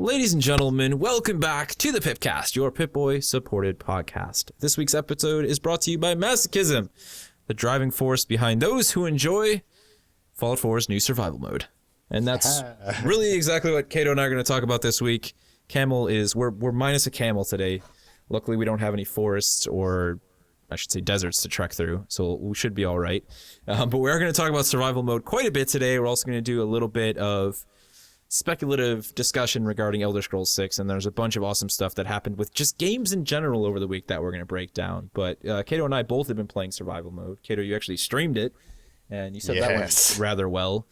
Ladies and gentlemen, welcome back to the PIPCAST, your Pip-Boy supported podcast. This week's episode is brought to you by Masochism, the driving force behind those who enjoy Fallout 4's new survival mode. And that's really exactly what Kato and I are going to talk about this week. We're minus a camel today. Luckily, we don't have any forests or, I should say, deserts to trek through, so we should be all right. But we are going to talk about survival mode quite a bit today. We're also going to do a little bit of speculative discussion regarding Elder Scrolls 6, and there's a bunch of awesome stuff that happened with just games in general over the week that we're going to break down. But Kato and I both have been playing survival mode. Kato, you actually streamed it, and you said that went rather well.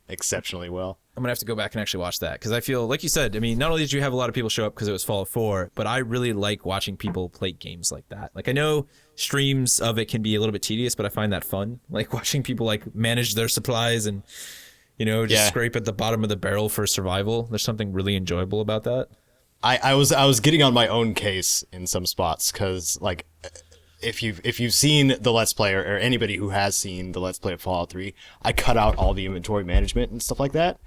Exceptionally well. I'm going to have to go back and actually watch that, because I feel, like you said, I mean, not only did you have a lot of people show up because it was Fallout 4, but I really like watching people play games like that. Like, I know streams of it can be a little bit tedious, but I find that fun. Like, watching people, like, manage their supplies and, you know, just scrape at the bottom of the barrel for survival. There's something really enjoyable about that. I was getting on my own case in some spots, because, like, if you've seen the Let's Play, or anybody who has seen the Let's Play of Fallout 3, I cut out all the inventory management and stuff like that.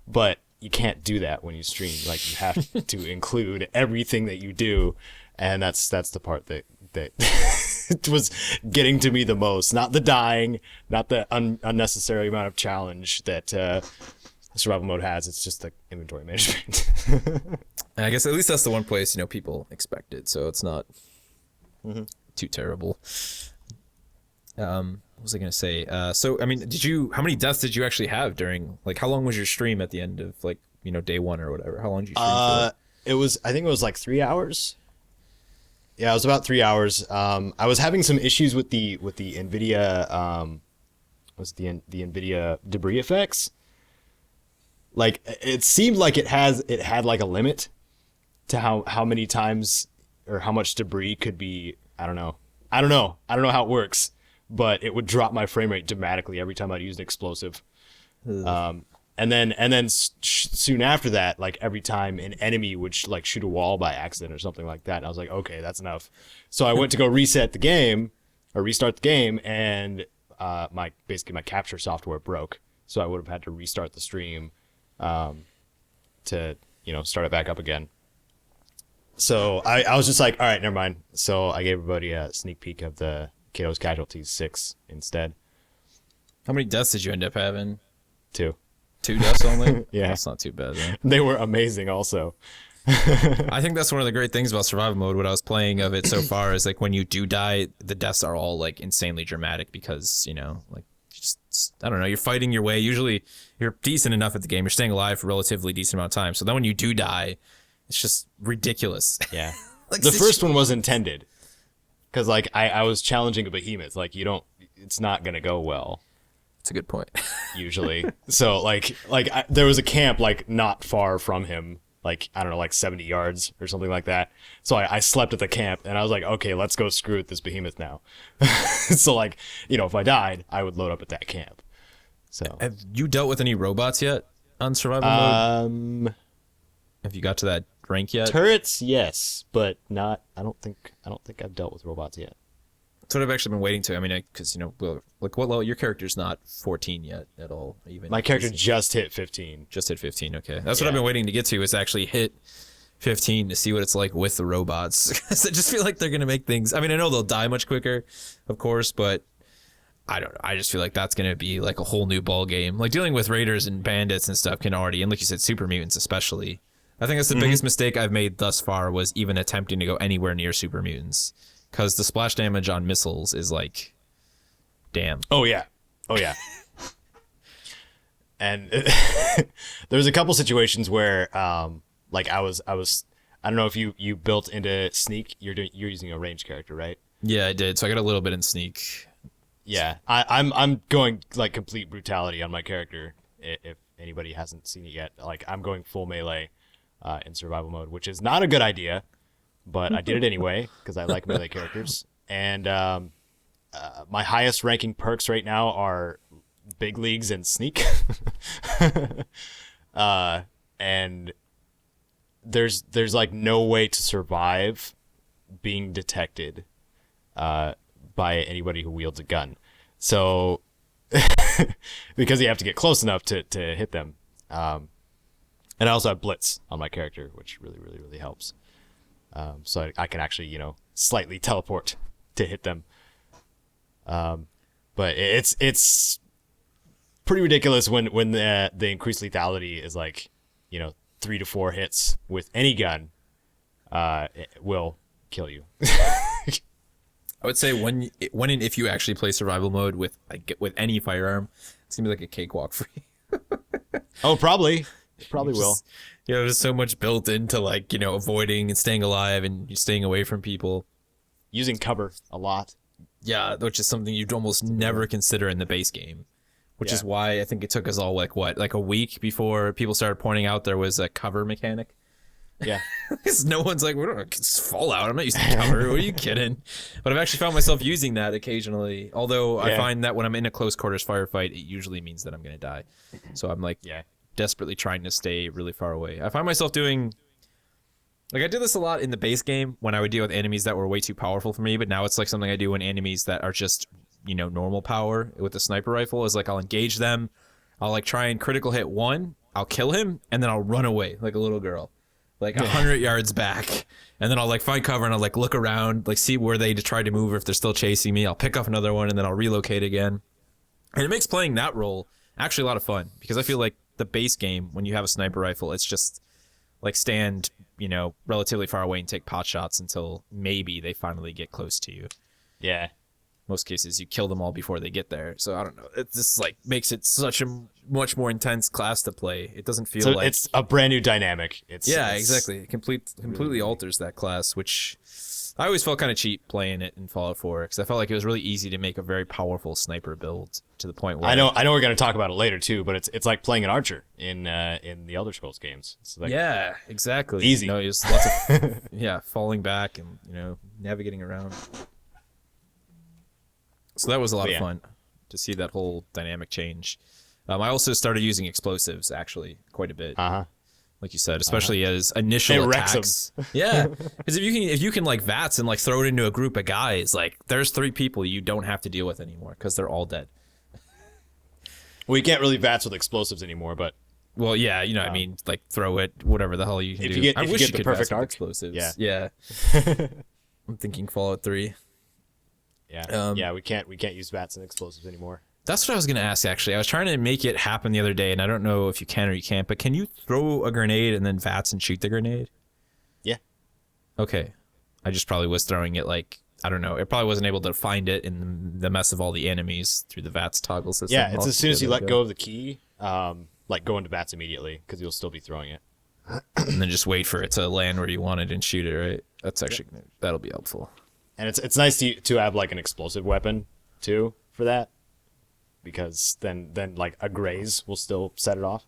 But you can't do that when you stream. Like, you have to include everything that you do, and that's the part that was getting to me the most. Not the dying, not the unnecessary amount of challenge that survival mode has. It's just the inventory management. I guess at least that's the one place, you know, people expect it, so it's not too terrible. What was I gonna say? So I mean, how many deaths did you actually have during, like, how long was your stream at the end of, like, you know, day one or whatever? How long did you stream for? I think it was like 3 hours. Yeah, it was about 3 hours. I was having some issues with the NVIDIA the NVIDIA debris effects. Like, it seemed like it had like a limit to how many times or how much debris could be. I don't know how it works, but it would drop my frame rate dramatically every time I'd use an explosive. And then soon after that, like, every time an enemy would shoot a wall by accident or something like that, and I was like, okay, that's enough. So I went to go restart the game, and my capture software broke. So I would have had to restart the stream to, you know, start it back up again. So I was just like, all right, never mind. So I gave everybody a sneak peek of the Kato's Casualties 6 instead. How many deaths did you end up having? 2 deaths only? Yeah. That's not too bad, then. They were amazing also. I think that's one of the great things about survival mode, what I was playing of it so far, is, like, when you do die, the deaths are all, like, insanely dramatic because, you know, like, I don't know, you're fighting your way. Usually you're decent enough at the game. You're staying alive for a relatively decent amount of time. So then when you do die, it's just ridiculous. Yeah. Like, the first one was intended, because, like, I was challenging a behemoth. Like, it's not going to go well. That's a good point. Usually. So, there was a camp, like, not far from him, like, I don't know, like 70 yards or something like that. So I slept at the camp, and I was like, okay, let's go screw with this behemoth now. So, like, you know, if I died, I would load up at that camp. So, have you dealt with any robots yet on survival mode? Have you got to that rank yet? Turrets, yes, but not. I don't think I've dealt with robots yet. That's what I've actually been waiting to. I mean, because, you know, like, what level? Your character's not 14 yet at all. Even my character just hit 15. Just hit 15. Okay, that's what I've been waiting to get to, is actually hit 15 to see what it's like with the robots. Because I just feel like they're gonna make things. I mean, I know they'll die much quicker, of course, but I don't know. I just feel like that's gonna be like a whole new ball game. Like, dealing with raiders and bandits and stuff can already, and like you said, super mutants especially. I think that's the biggest mistake I've made thus far, was even attempting to go anywhere near super mutants, because the splash damage on missiles is like, damn. Oh yeah. And there's a couple situations where, like, I don't know if you built into sneak. You're using a ranged character, right? Yeah, I did. So I got a little bit in sneak. Yeah, I'm going, like, complete brutality on my character. If anybody hasn't seen it yet, like, I'm going full melee in survival mode, which is not a good idea, but I did it anyway because I like melee characters. And my highest ranking perks right now are big leagues and sneak. And there's like no way to survive being detected by anybody who wields a gun. So because you have to get close enough to hit them. And I also have Blitz on my character, which really, really, really helps. So I can actually, slightly teleport to hit them. But it's pretty ridiculous when the increased lethality is like, 3 to 4 hits with any gun, it will kill you. I would say when and if you actually play survival mode with any firearm, it's gonna be like a cakewalk for you. Oh, probably. It probably will. There's so much built into avoiding and staying alive and staying away from people. Using cover a lot. Yeah, which is something you'd almost never consider in the base game. Which is why I think it took us all like a week before people started pointing out there was a cover mechanic. Yeah. Because no one's like, it's Fallout. I'm not using cover. What are you kidding? But I've actually found myself using that occasionally. Although I find that when I'm in a close quarters firefight, it usually means that I'm going to die. So I'm desperately trying to stay really far away. I find myself doing, I did this a lot in the base game when I would deal with enemies that were way too powerful for me. But now it's like something I do when enemies that are just, normal power with the sniper rifle is like I'll engage them. I'll try and critical hit one. I'll kill him. And then I'll run away like a little girl. 100 yards back, and then I'll find cover and I'll look around, see where they try to move or if they're still chasing me. I'll pick up another one and then I'll relocate again. And it makes playing that role actually a lot of fun because I feel like the base game, when you have a sniper rifle, it's just stand, relatively far away and take pot shots until maybe they finally get close to you. Yeah. Most cases you kill them all before they get there. So I don't know. It just makes it such a much more intense class to play. It doesn't feel like it's a brand new dynamic. It's exactly. It completely alters that class, which I always felt kind of cheap playing it in Fallout 4 because I felt like it was really easy to make a very powerful sniper build to the point where I know we're going to talk about it later too, but it's like playing an archer in the Elder Scrolls games. It's exactly. Easy. There's lots of falling back and navigating around. So that was a lot of fun to see that whole dynamic change. I also started using explosives actually quite a bit. Like you said, especially as initial attacks. Yeah, because if you can VATS and throw it into a group of guys, there's 3 people you don't have to deal with anymore because they're all dead. Well, you can't really VATS with explosives anymore, but I mean, throw it, whatever the hell you can do. I wish you could perfect arc explosives. Yeah. I'm thinking Fallout 3. Yeah, we can't use VATS and explosives anymore. That's what I was going to ask, actually. I was trying to make it happen the other day, and I don't know if you can or you can't, but can you throw a grenade and then VATS and shoot the grenade? Yeah. Okay. I just probably was throwing it I don't know. It probably wasn't able to find it in the mess of all the enemies through the VATS toggle system. Yeah, it's as soon as you let go of the key, go into VATS immediately, because you'll still be throwing it. And then just wait for it to land where you want it and shoot it, right? That's actually, that'll be helpful. And it's nice to have an explosive weapon too for that, because then a graze will still set it off.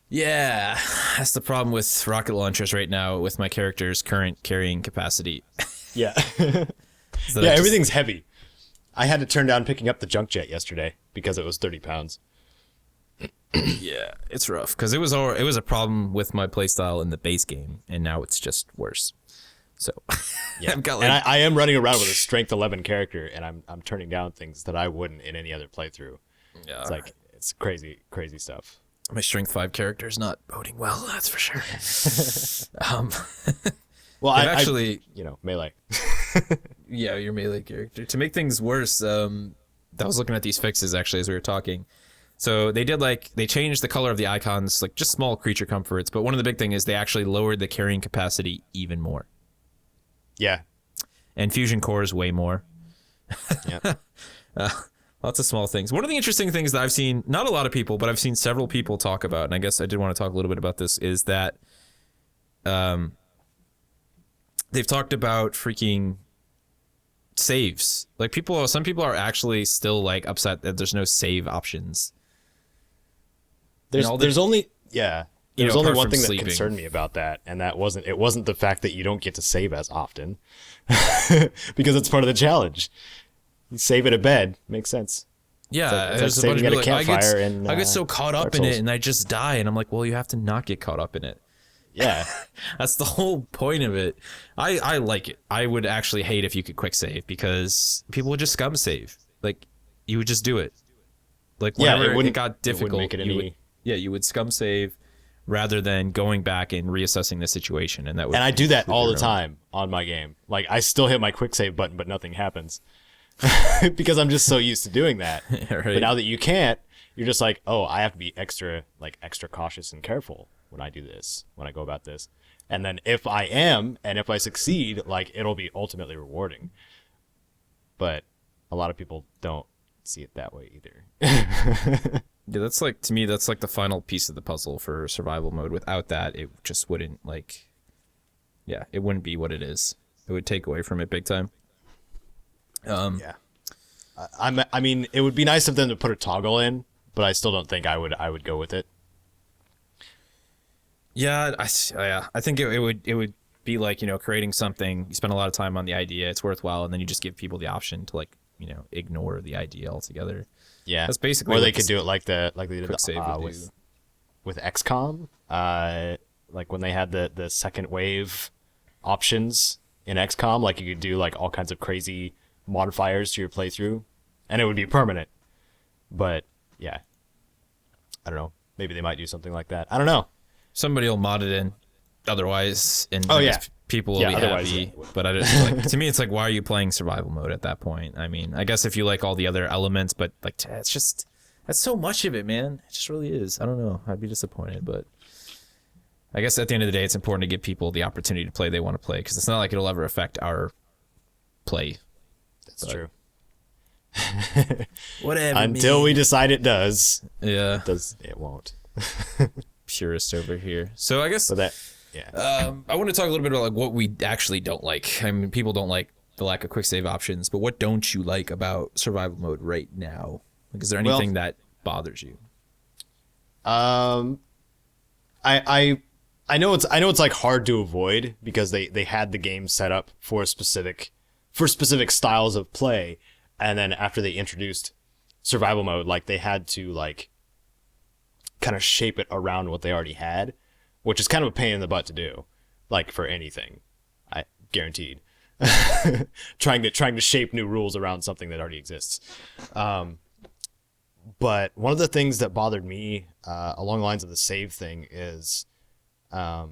Yeah, that's the problem with rocket launchers right now with my character's current carrying capacity. Yeah. Everything's heavy. I had to turn down picking up the junk jet yesterday because it was 30 pounds. Yeah, it's rough because it was a problem with my playstyle in the base game, and now it's just worse. So I've got and I am running around with a strength 11 character, and I'm turning down things that I wouldn't in any other playthrough. Yeah, it's crazy stuff. My strength 5 character is not boding well, that's for sure. Well, I actually melee. Yeah, your melee character. To make things worse, I was looking at these fixes actually as we were talking. So they did they changed the color of the icons, just small creature comforts, but one of the big thing is they actually lowered the carrying capacity even more. Yeah. And fusion cores way more. Yeah. Lots of small things. One of the interesting things that I've seen, not a lot of people, but I've seen several people talk about, and I guess I did want to talk a little bit about this, is that they've talked about freaking saves. Some people are actually still upset that there's no save options. There's only one thing that concerned me about that, and it wasn't the fact that you don't get to save as often, because it's part of the challenge. You save at a bed, makes sense. Yeah, it's saving at a campfire. I get so caught up in it, and I just die, and I'm like, well, you have to not get caught up in it. Yeah, that's the whole point of it. I like it. I would actually hate if you could quick save, because people would just scum save. You would just do it. Whenever it got difficult, you would scum save, rather than going back and reassessing the situation. And I do that all the time on my game. Like, I still hit my quick save button, but nothing happens because I'm just so used to doing that. Right. But now that you can't, you're just like, oh, I have to be extra cautious and careful when I do this, when I go about this. And then if I am, and if I succeed, like, it'll be ultimately rewarding. But a lot of people don't see it that way either. Yeah, that's like, to me, that's like the final piece of the puzzle for survival mode. Without that, it just wouldn't, like, yeah, it wouldn't be what it is. It would take away from it big time. Yeah. I mean, it would be nice of them to put a toggle in, but I still don't think I would go with it. Yeah, I think it would be like, you know, creating something, you spend a lot of time on the idea, it's worthwhile, and then you just give people the option to, like, you know, ignore the idea altogether. Yeah, that's basically. Or they could do it like they did with XCOM, like when they had the second wave options in XCOM, like you could do like all kinds of crazy modifiers to your playthrough, and it would be permanent. But yeah, I don't know. Maybe they might do something like that. I don't know. Somebody will mod it in, otherwise, and people will be happy. Yeah. But I just, like, to me, it's like, why are you playing survival mode at that point? I mean, I guess if you like all the other elements, but like, it's just, that's so much of it, man. It just really is. I don't know. I'd be disappointed, but I guess at the end of the day, it's important to give people the opportunity to play they want to play, because it's not like it'll ever affect our play. That's true. Whatever. Until we decide it does. Yeah. It won't. Purist over here. So I guess. So that. Yeah. I want to talk a little bit about like what we actually don't like. I mean, people don't like the lack of quick save options, but what don't you like about survival mode right now? Like, is there anything that bothers you? I know it's like hard to avoid because they had the game set up for specific styles of play, and then after they introduced survival mode, like they had to like kind of shape it around what they already had, which is kind of a pain in the butt to do, like for anything, I guaranteed. trying to shape new rules around something that already exists. But one of the things that bothered me along the lines of the save thing is I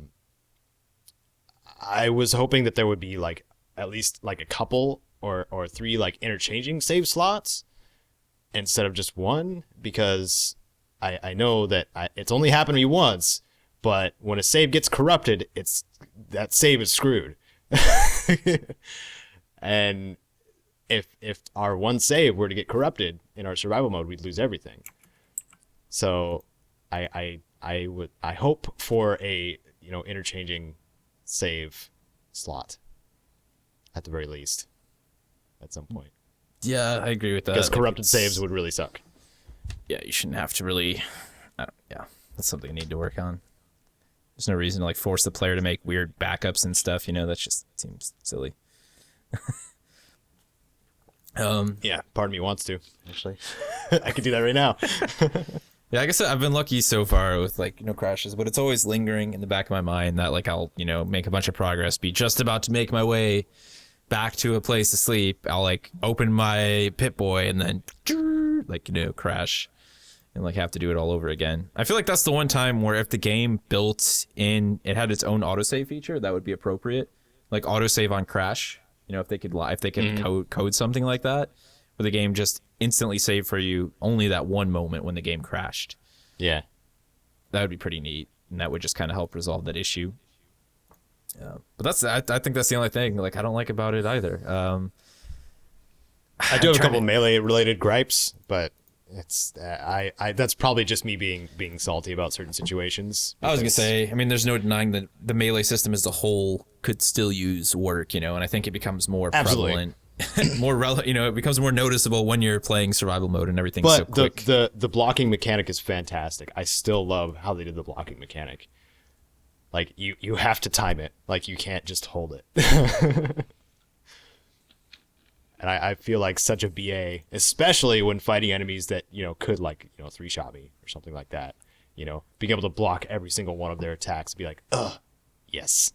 was hoping that there would be like at least like a couple or three like interchanging save slots instead of just one, because I know that it's only happened to me once, but when a save gets corrupted, that save is screwed. And if our one save were to get corrupted in our survival mode, we'd lose everything. So I hope for a, you know, interchanging save slot at the very least at some point. Yeah, I agree with that. Because corrupted saves would really suck. Yeah, you shouldn't have to really. Yeah, that's something you need to work on. There's no reason to like force the player to make weird backups and stuff. You know, that just seems silly. Yeah, part of me wants to, actually. I could do that right now. Yeah, I guess I've been lucky so far with like, you know, crashes, but it's always lingering in the back of my mind that like I'll, you know, make a bunch of progress, be just about to make my way back to a place to sleep. I'll like open my Pip-Boy and then like, you know, crash and like have to do it all over again. I feel like that's the one time where if the game built in, it had its own autosave feature, that would be appropriate. Like autosave on crash, you know, if they could code something like that, where the game just instantly saved for you only that one moment when the game crashed. Yeah. That would be pretty neat, and that would just kind of help resolve that issue. But I think that's the only thing like I don't like about it either. I do have a couple melee related gripes, but it's that's probably just me being salty about certain situations. I was gonna say, I mean, there's no denying that the melee system as a whole could still use work, you know, and I think it becomes more prevalent, more relevant, you know, it becomes more noticeable when you're playing survival mode and everything's so quick. But the blocking mechanic is fantastic. I still love how they did the blocking mechanic. Like you have to time it. Like you can't just hold it. And I feel like such a BA, especially when fighting enemies that, you know, could like, you know, 3-shot me or something like that. You know, being able to block every single one of their attacks and be like, yes.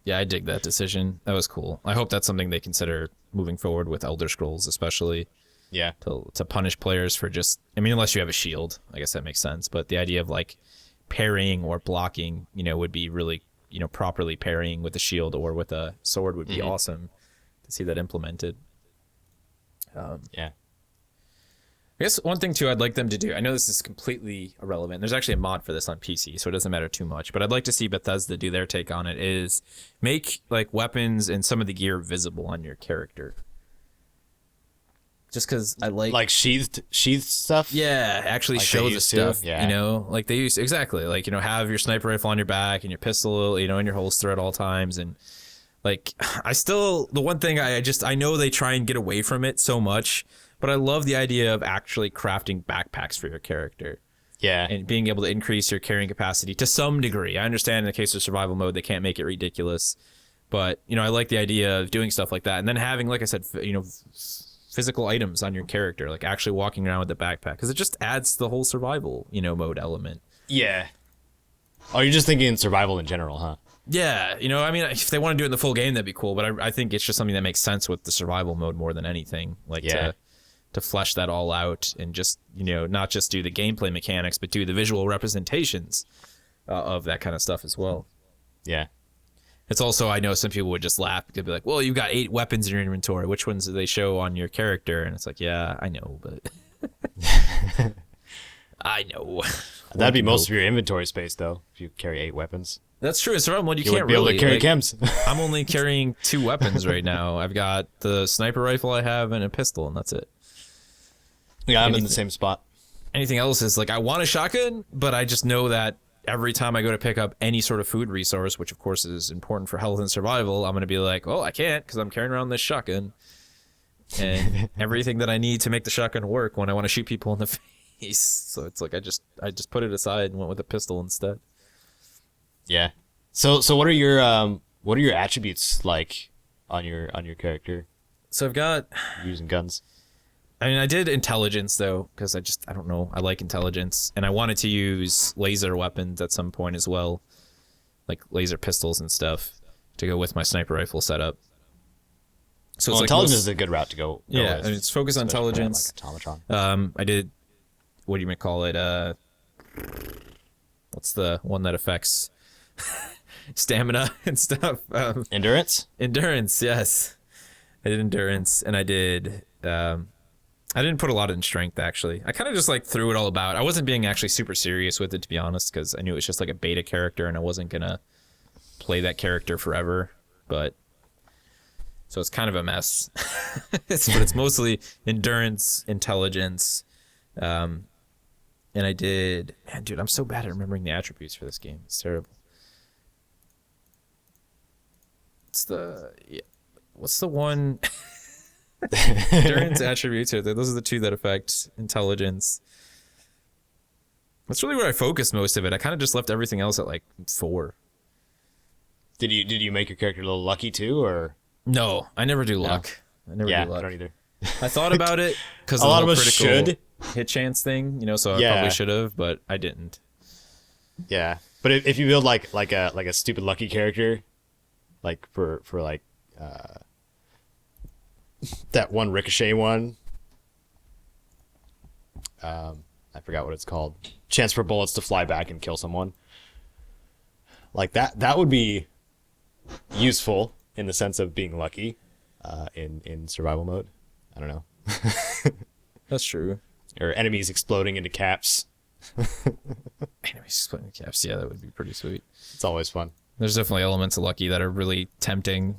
Yeah, I dig that decision. That was cool. I hope that's something they consider moving forward with Elder Scrolls, especially. Yeah. To punish players for just, I mean, unless you have a shield, I guess that makes sense. But the idea of like parrying or blocking, would be really, properly parrying with a shield or with a sword would be awesome to see that implemented. Yeah. I guess one thing too I'd like them to do, I know this is completely irrelevant, there's actually a mod for this on PC, so it doesn't matter too much, but I'd like to see Bethesda do their take on it, is make like weapons and some of the gear visible on your character. Just because I like sheathed stuff. Yeah, actually like show the stuff. Yeah. Like they use exactly like have your sniper rifle on your back and your pistol, in your holster at all times, and like the one thing I know they try and get away from it so much, but I love the idea of actually crafting backpacks for your character. Yeah, and being able to increase your carrying capacity to some degree. I understand in the case of survival mode they can't make it ridiculous, but I like the idea of doing stuff like that, and then having, like I said, physical items on your character, like actually walking around with the backpack, because it just adds to the whole survival mode element. Yeah. Oh, you're just thinking survival in general, huh? Yeah, if they want to do it in the full game, that'd be cool, but I think it's just something that makes sense with the survival mode more than anything, like to flesh that all out and just not just do the gameplay mechanics, but do the visual representations of that kind of stuff as well. Yeah. It's also, I know some people would just laugh. They'd be like, well, you've got 8 weapons in your inventory. Which ones do they show on your character? And it's like, yeah, I know, but... I know. That'd be most of your inventory space, though, if you carry 8 weapons. That's true. In survival mode, you can't wouldn't be able to carry chems. I'm only carrying 2 weapons right now. I've got the sniper rifle I have and a pistol, and that's it. Yeah, I'm in the same spot. Anything else is like, I want a shotgun, but I just know that every time I go to pick up any sort of food resource, which of course is important for health and survival, I'm going to be like, oh, I can't because I'm carrying around this shotgun. And everything that I need to make the shotgun work when I want to shoot people in the face. So it's like I just put it aside and went with a pistol instead. Yeah. So what are your attributes like on your character? So I've got using guns. I did intelligence though, because I don't know, I like intelligence, and I wanted to use laser weapons at some point as well, like laser pistols and stuff, to go with my sniper rifle setup. So it's intelligence is a good route to go. Yeah, with, it's focused on intelligence. Like automatron. I did, what do you call it? What's the one that affects stamina and stuff? Endurance. Endurance, yes. I did endurance, and I did. I didn't put a lot in strength, actually. I kind of just like threw it all about. I wasn't being actually super serious with it, to be honest, because I knew it was just like a beta character and I wasn't going to play that character forever. But so it's kind of a mess. But it's mostly endurance, intelligence. And I did... Man, dude, I'm so bad at remembering the attributes for this game. It's terrible. What's the one... Endurance, attributes, those are the 2 that affect intelligence. That's really where I focused most of it. I kind of just left everything else at like 4. Did you make your character a little lucky too, or? No, I never do luck. I never do luck. I don't either. I thought about it because a lot of us should hit chance thing, so I probably should have, but I didn't. Yeah, but if you build like a stupid lucky character, like for like that one Ricochet one, I forgot what it's called. Chance for bullets to fly back and kill someone. Like that would be useful in the sense of being lucky in survival mode. I don't know. That's true. Or enemies exploding into caps. Enemies exploding into caps. Yeah, that would be pretty sweet. It's always fun. There's definitely elements of lucky that are really tempting.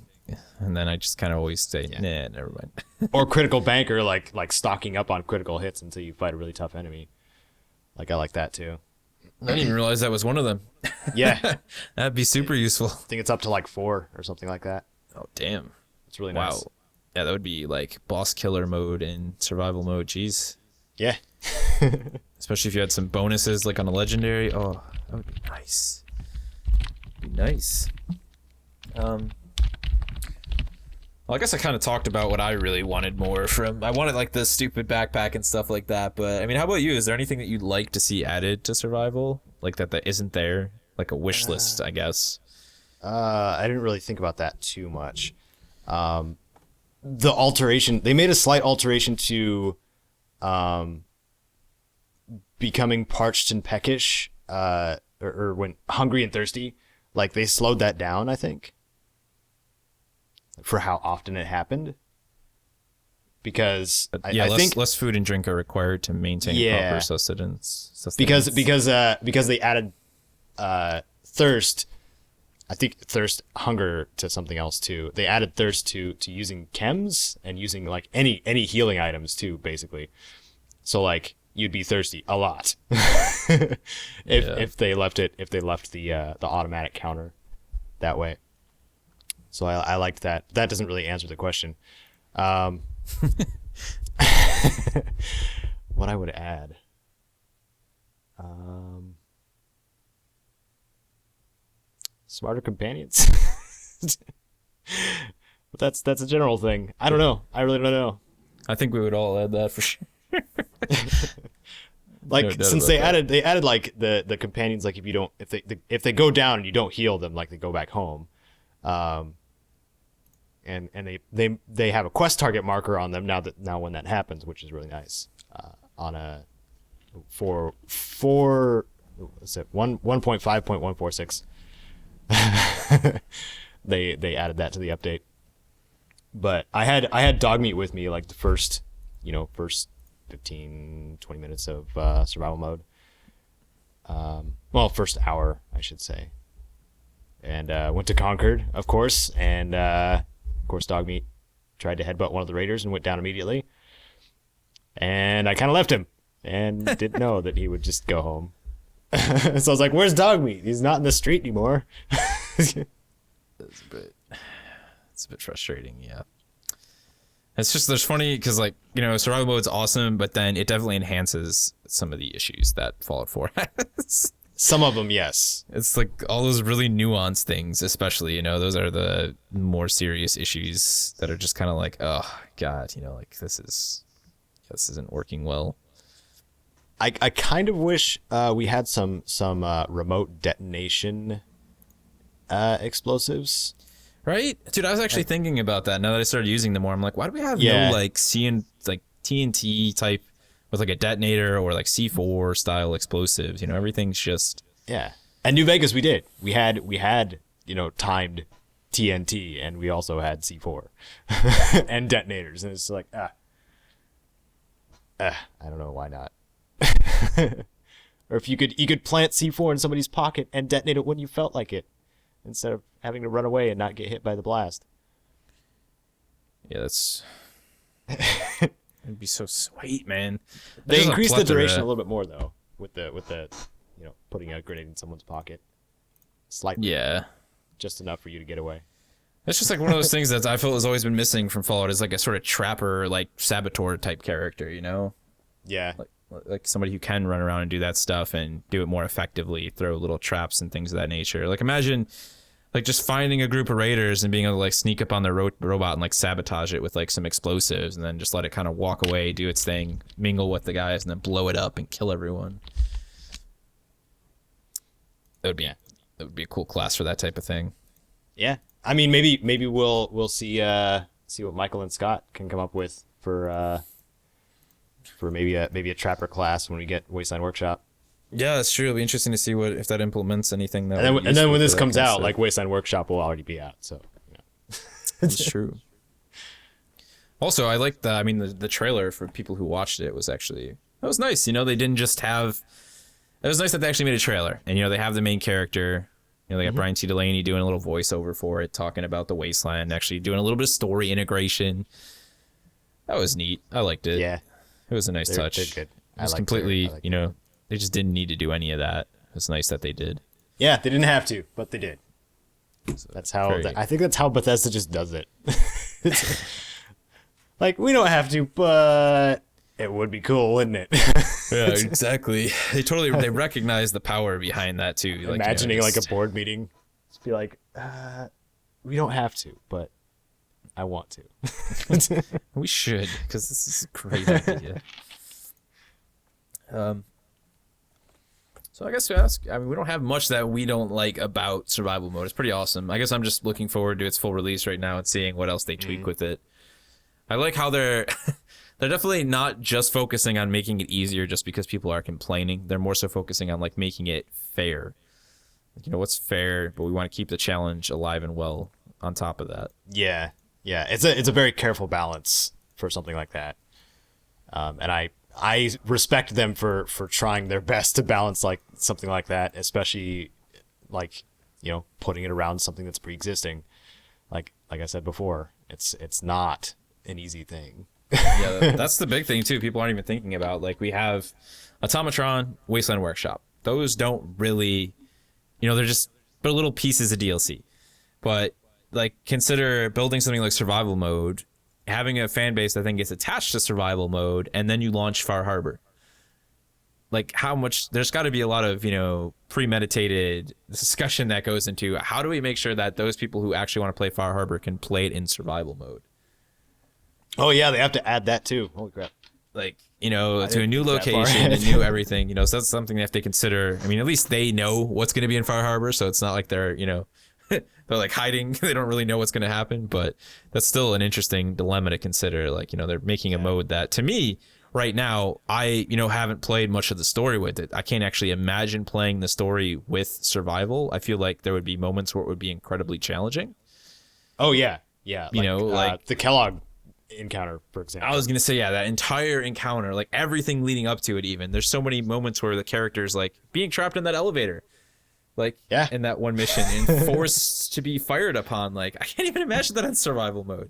And then I just kind of always say, nah, never mind. Or critical banker, like stocking up on critical hits until you fight a really tough enemy. Like I like that too. I didn't even realize that was one of them. Yeah. That'd be super useful. I think it's up to like 4 or something like that. Oh, damn. It's really nice. Wow. Yeah, that would be like boss killer mode and survival mode. Jeez. Yeah. Especially if you had some bonuses like on a legendary. Oh, that would be nice. Nice. Well, I guess I kind of talked about what I really wanted more from. I wanted like the stupid backpack and stuff like that. But I mean, how about you? Is there anything that you'd like to see added to survival, like that isn't there, like a wish list, I guess? I didn't really think about that too much. The alteration, they made a slight alteration to becoming parched and peckish or when hungry and thirsty, like they slowed that down, I think, for how often it happened. Because I think less food and drink are required to maintain proper sustenance. Because they added thirst. I think thirst, hunger to something else too. They added thirst to using chems and using like any healing items too, basically. So like you'd be thirsty a lot if they left the automatic counter that way. So I liked that. That doesn't really answer the question. What I would add, smarter companions. But that's a general thing. I don't know. I really don't know. I think we would all add that for sure. Like since they added like the companions, like if they go down and you don't heal them, like they go back home. And they have a quest target marker on them now when that happens, which is really nice. On a 1.5.146, they added that to the update. But I had Dogmeat with me like the first 15-20 minutes of survival mode. First hour, I should say. And went to Concord, of course, and of course Dogmeat tried to headbutt one of the raiders and went down immediately. And I kind of left him and didn't know that he would just go home. So I was like, "Where's Dogmeat? He's not in the street anymore." It's a bit frustrating, yeah. It's just there's funny because like survival mode's awesome, but then it definitely enhances some of the issues that Fallout 4 has. Some of them, yes. It's like all those really nuanced things, especially, those are the more serious issues that are just kind of like, oh God, like this isn't working well. I kind of wish we had some remote detonation explosives. Right? Dude, I was actually thinking about that now that I started using them more. I'm like, why do we have no like TNT type with like a detonator or like C4 style explosives? Everything's just And New Vegas, we did. We had timed TNT, and we also had C4 and detonators, and it's like I don't know why not. Or if you could plant C4 in somebody's pocket and detonate it when you felt like it, instead of having to run away and not get hit by the blast. Yeah, it'd be so sweet, man. They increased the duration a little bit more though, with the putting a grenade in someone's pocket, slightly. Yeah, just enough for you to get away. It's just like one of those things that I feel has always been missing from Fallout, is like a sort of trapper, like saboteur type character, Yeah. Like somebody who can run around and do that stuff and do it more effectively, throw little traps and things of that nature. Like imagine like just finding a group of raiders and being able to like sneak up on their robot and like sabotage it with like some explosives and then just let it kind of walk away, do its thing, mingle with the guys, and then blow it up and kill everyone. That would be a cool class for that type of thing. Yeah. I mean, maybe we'll see what Michael and Scott can come up with for maybe a trapper class when we get Wasteland Workshop. Yeah, that's true. It'll be interesting to see if that implements anything. And then when this comes out, like Wasteland Workshop will already be out. So that's true. Also, I like the trailer for people who watched it was nice. They didn't just have. It was nice that they actually made a trailer, and they have the main character. They got Brian T. Delaney doing a little voiceover for it, talking about the Wasteland, actually doing a little bit of story integration. That was neat. I liked it. Yeah, it was a nice touch. They're good. It was completely, they just didn't need to do any of that. It was nice that they did. Yeah, they didn't have to, but they did. So that's how I think that's how Bethesda just does it. Like, we don't have to, but it would be cool, wouldn't it? Yeah, exactly. They recognize the power behind that too. Like, imagining like a board meeting, just be like, we don't have to, but I want to. We should, because this is a great idea. So I guess we don't have much that we don't like about survival mode. It's pretty awesome. I guess I'm just looking forward to its full release right now and seeing what else they tweak with it. I like how they're definitely not just focusing on making it easier just because people are complaining. They're more so focusing on like making it fair. what's fair, but we want to keep the challenge alive and well on top of that. Yeah. It's a very careful balance for something like that. And I respect them for trying their best to balance like something like that, especially like, putting it around something that's pre-existing. Like I said before, it's not an easy thing. Yeah, that's the big thing too. People aren't even thinking about, like, we have Automatron, Wasteland Workshop. Those don't really, they're little pieces of DLC. But like, consider building something like survival mode, having a fan base that then gets attached to survival mode, and then you launch Far Harbor. Like, how much, there's got to be a lot of, premeditated discussion that goes into how do we make sure that those people who actually want to play Far Harbor can play it in survival mode. Oh yeah, they have to add that too. Holy crap. Like, to a new location and new everything, so that's something they have to consider. I mean, at least they know what's going to be in Far Harbor, so it's not like they're, they're like hiding. They don't really know what's going to happen, but that's still an interesting dilemma to consider. Like, they're making a mode that, to me, right now, I, haven't played much of the story with it. I can't actually imagine playing the story with survival. I feel like there would be moments where it would be incredibly challenging. Oh yeah. Like the Kellogg encounter, for example. I was gonna say, that entire encounter, like everything leading up to it, even there's so many moments where the character's like being trapped in that elevator, like in that one mission, and forced to be fired upon. Like, I can't even imagine that in survival mode.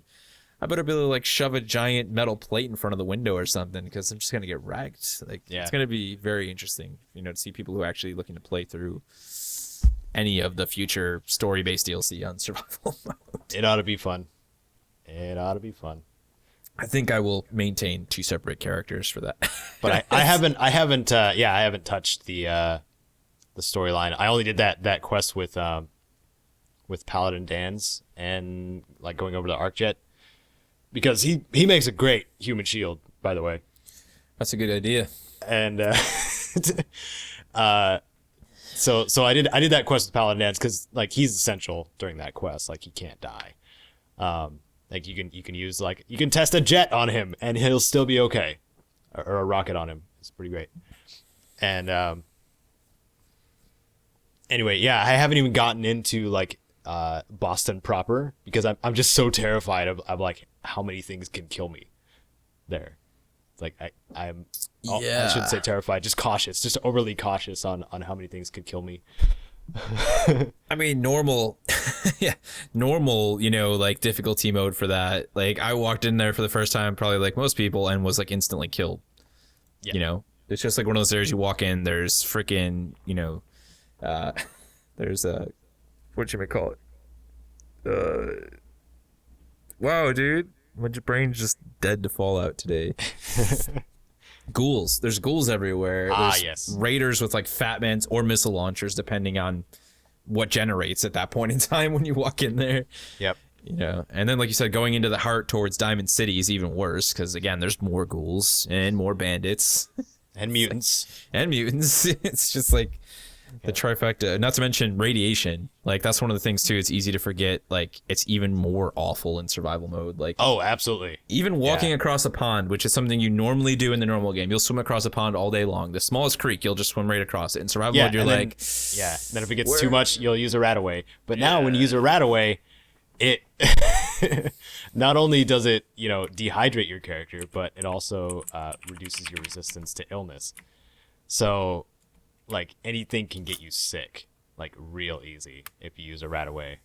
I better be able to like shove a giant metal plate in front of the window or something, because I'm just gonna get wrecked. Like, it's gonna be very interesting, to see people who are actually looking to play through any of the future story-based DLC on survival mode. It ought to be fun. I think I will maintain 2 separate characters for that. But I haven't touched the storyline. I only did that quest with Paladin Dan's and like going over to ArcJet, because he makes a great human shield, by the way. That's a good idea. And so I did that quest with Paladin Dan's because like he's essential during that quest. Like, he can't die. Like, you can use, like, you can test a jet on him and he'll still be okay, or a rocket on him. It's pretty great. And anyway, I haven't even gotten into like Boston proper, because I'm just so terrified of like how many things can kill me there. It's like I shouldn't say terrified, just cautious, just overly cautious on how many things could kill me. I mean, normal, like difficulty mode for that. Like, I walked in there for the first time, probably like most people, and was like instantly killed. Yeah. It's just like one of those areas you walk in, there's freaking, there's a, what you may call it? Wow, dude, my brain's just dead to Fallout today. Ghouls. There's ghouls everywhere. There's yes. raiders with like fatmans or missile launchers, depending on what generates at that point in time when you walk in there. Yep. And then, like you said, going into the heart towards Diamond City is even worse, because again, there's more ghouls and more bandits and mutants. It's just like the trifecta. Not to mention radiation. Like, that's one of the things too. It's easy to forget. Like, it's even more awful in survival mode. Like, oh, absolutely. Even walking across a pond, which is something you normally do in the normal game. You'll swim across a pond all day long. The smallest creek, you'll just swim right across it. In survival mode, you're like, then if it gets too much, you'll use a Rataway. But now when you use a Rataway, it not only does it dehydrate your character, but it also reduces your resistance to illness. So, like, anything can get you sick, like, real easy if you use a Rataway.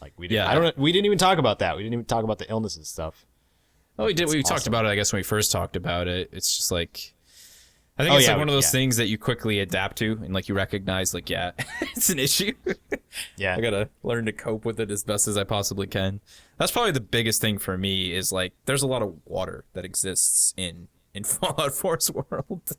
Like, we didn't even talk about that. We didn't even talk about the illnesses stuff. Oh, we did. We talked about it, I guess, when we first talked about it. It's just like, I think it's like one of those things that you quickly adapt to, and like you recognize, like, it's an issue. I gotta learn to cope with it as best as I possibly can. That's probably the biggest thing for me, is like, there's a lot of water that exists in Fallout 4's world.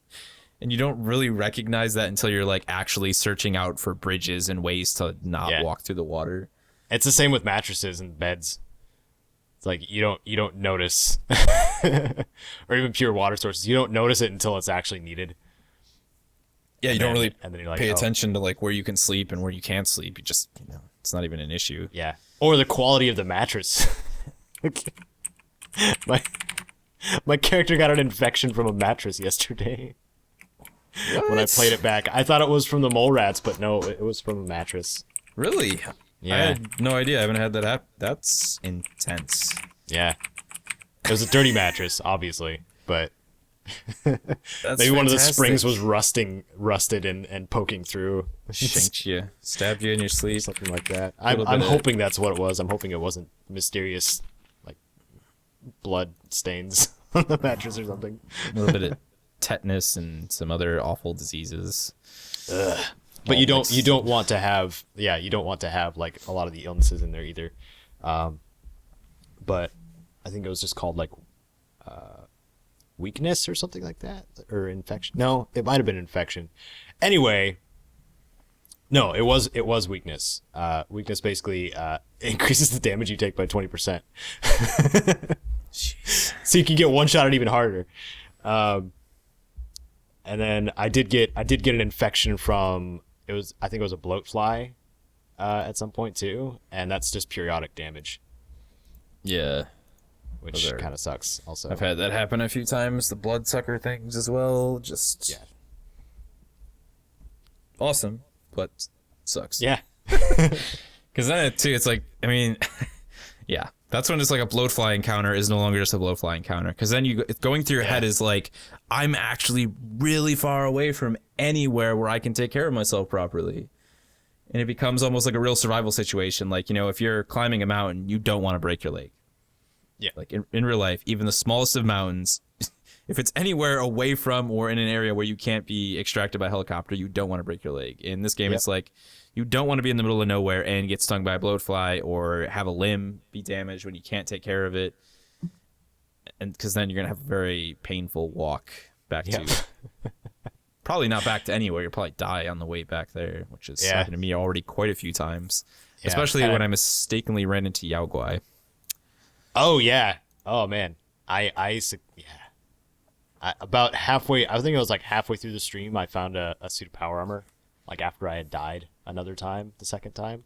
And you don't really recognize that until you're like actually searching out for bridges and ways to not walk through the water. It's the same with mattresses and beds. It's like you don't notice, or even pure water sources. You don't notice it until it's actually needed. Yeah, you don't really pay attention to like where you can sleep and where you can't sleep. You just, it's not even an issue. Yeah, or the quality of the mattress. My character got an infection from a mattress yesterday. when I played it back. I thought it was from the mole rats, but no, it was from a mattress. Really? Yeah. I had no idea. I haven't had that happen. That's intense. Yeah. It was a dirty mattress, obviously, but That's maybe one of the fantastic. springs was rusted and poking through. Shanked you, stabbed you in your sleep. Something like that. Little I'm bit of- hoping that's what it was. I'm hoping it wasn't mysterious, like, blood stains on the mattress or something. A little bit of tetanus and some other awful diseases. But you don't want to have like a lot of the illnesses in there either. But I think it was just called like weakness or something like that, or infection. No, it might have been infection. Anyway, no, it was weakness. Weakness basically increases the damage you take by 20%. So you can get one shot at even harder. And then I did get an infection from I think it was a bloat fly at some point too, and that's just periodic damage, Yeah. which Those are- kind of sucks also. I've had that happen a few times. The bloodsucker things as well. Just Yeah. awesome, but sucks. Yeah. Because then too, it's like, I mean, yeah, that's when it's like a bloatfly encounter is no longer just a bloatfly encounter. Because then going through your head is like, I'm actually really far away from anywhere where I can take care of myself properly. And it becomes almost like a real survival situation. Like, you know, if you're climbing a mountain, you don't want to break your leg. Yeah. Like in real life, even the smallest of mountains, if it's anywhere away from or in an area where you can't be extracted by helicopter, you don't want to break your leg. In this game, It's like you don't want to be in the middle of nowhere and get stung by a bloatfly or have a limb be damaged when you can't take care of it. And because then you're going to have a very painful walk back to probably not back to anywhere. You'll probably die on the way back there, which has happened to me already quite a few times, especially when I mistakenly ran into Yao Guai. Oh yeah. Oh man. About halfway. I think it was like halfway through the stream. I found a suit of power armor. Like after I had died another time, the second time,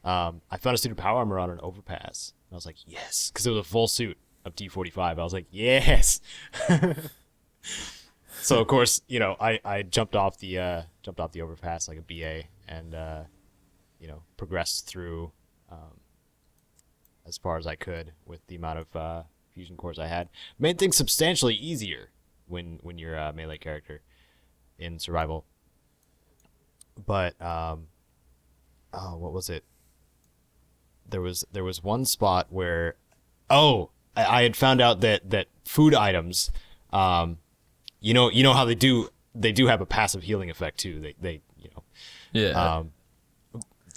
I found a suit of power armor on an overpass. And I was like, yes, because it was a full suit of T-45. I was like, yes. So of course, you know, I jumped off the overpass like a BA and you know, progressed through as far as I could with the amount of fusion cores I had. Made things substantially easier when you're a melee character in survival. But what was it? There was one spot where I had found out that food items, you know how they do have a passive healing effect too. They you know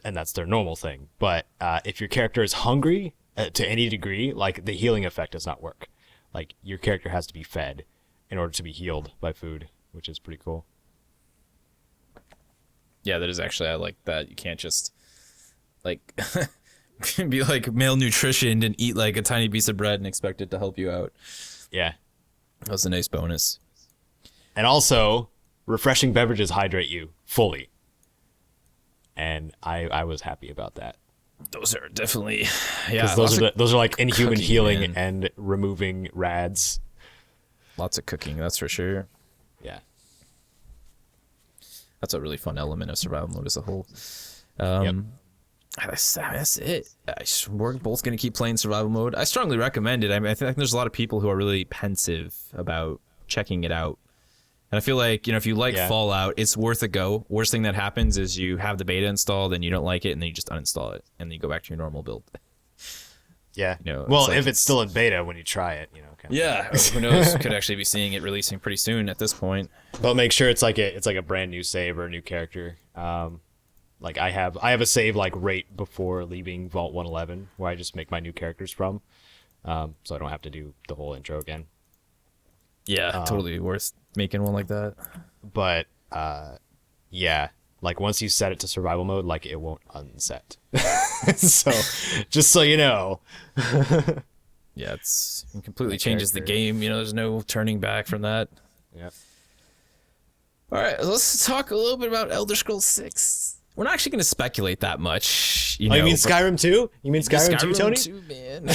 and that's their normal thing. But if your character is hungry to any degree, like the healing effect does not work. Like your character has to be fed in order to be healed by food, which is pretty cool. Yeah, that is actually, I like that. You can't just like be like malnutritioned and eat like a tiny piece of bread and expect it to help you out. Yeah. That was a nice bonus. And also, refreshing beverages hydrate you fully. And I was happy about that. Those are definitely, yeah. Those are like inhuman cooking, healing man. and removing rads. Lots of cooking, that's for sure. Yeah. That's a really fun element of survival mode as a whole. That's it. We're both going to keep playing survival mode. I strongly recommend it. I mean, I think there's a lot of people who are really pensive about checking it out. And I feel like, you know, if you like Fallout, it's worth a go. Worst thing that happens is you have the beta installed and you don't like it, and then you just uninstall it, and then you go back to your normal build. Yeah. You know, well, it's like if it's still in beta when you try it, you know. Yeah. Who knows? Could actually be seeing it releasing pretty soon at this point. But make sure it's like a brand new save or a new character. Like I have a save like right before leaving Vault 111 where I just make my new characters from, so I don't have to do the whole intro again. Yeah, totally worth making one like that. But yeah, like once you set it to survival mode, like it won't unset. So just so you know. Yeah, it completely changes the game. You know, there's no turning back from that. Yeah. All right, let's talk a little bit about Elder Scrolls 6. We're not actually going to speculate that much. You You mean Skyrim 2? You mean Skyrim 2, Tony? 2, man.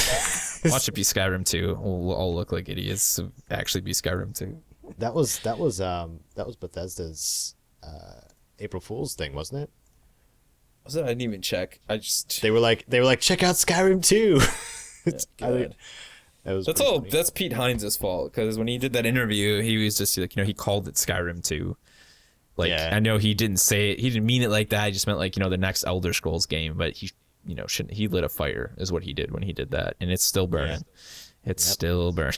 Watch it be Skyrim 2. We'll all look like idiots to actually be Skyrim 2. that was Bethesda's April Fool's thing, wasn't it? Was it? I didn't even check. They were like check out Skyrim 2. That's Pete Hines' fault, because when he did that interview, he was just like, he called it Skyrim 2. Like, yeah. I know he didn't say it, he didn't mean it like that. He just meant like, the next Elder Scrolls game, but he, he lit a fire is what he did when he did that, and it's still burning. Yeah. It's still burning.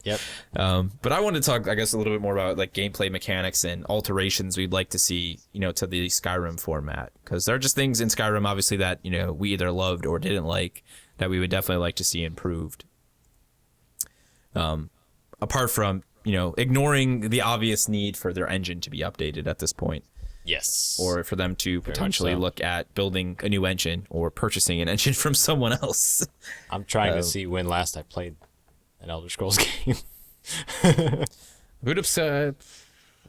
Yep. But I wanted to talk, I guess, a little bit more about like gameplay mechanics and alterations we'd like to see, to the Skyrim format, because there are just things in Skyrim, obviously, that we either loved or didn't like that we would definitely like to see improved. Apart from ignoring the obvious need for their engine to be updated at this point. Yes. Or for them to potentially look at building a new engine or purchasing an engine from someone else. I'm trying to see when last I played an Elder Scrolls game. Boot up, I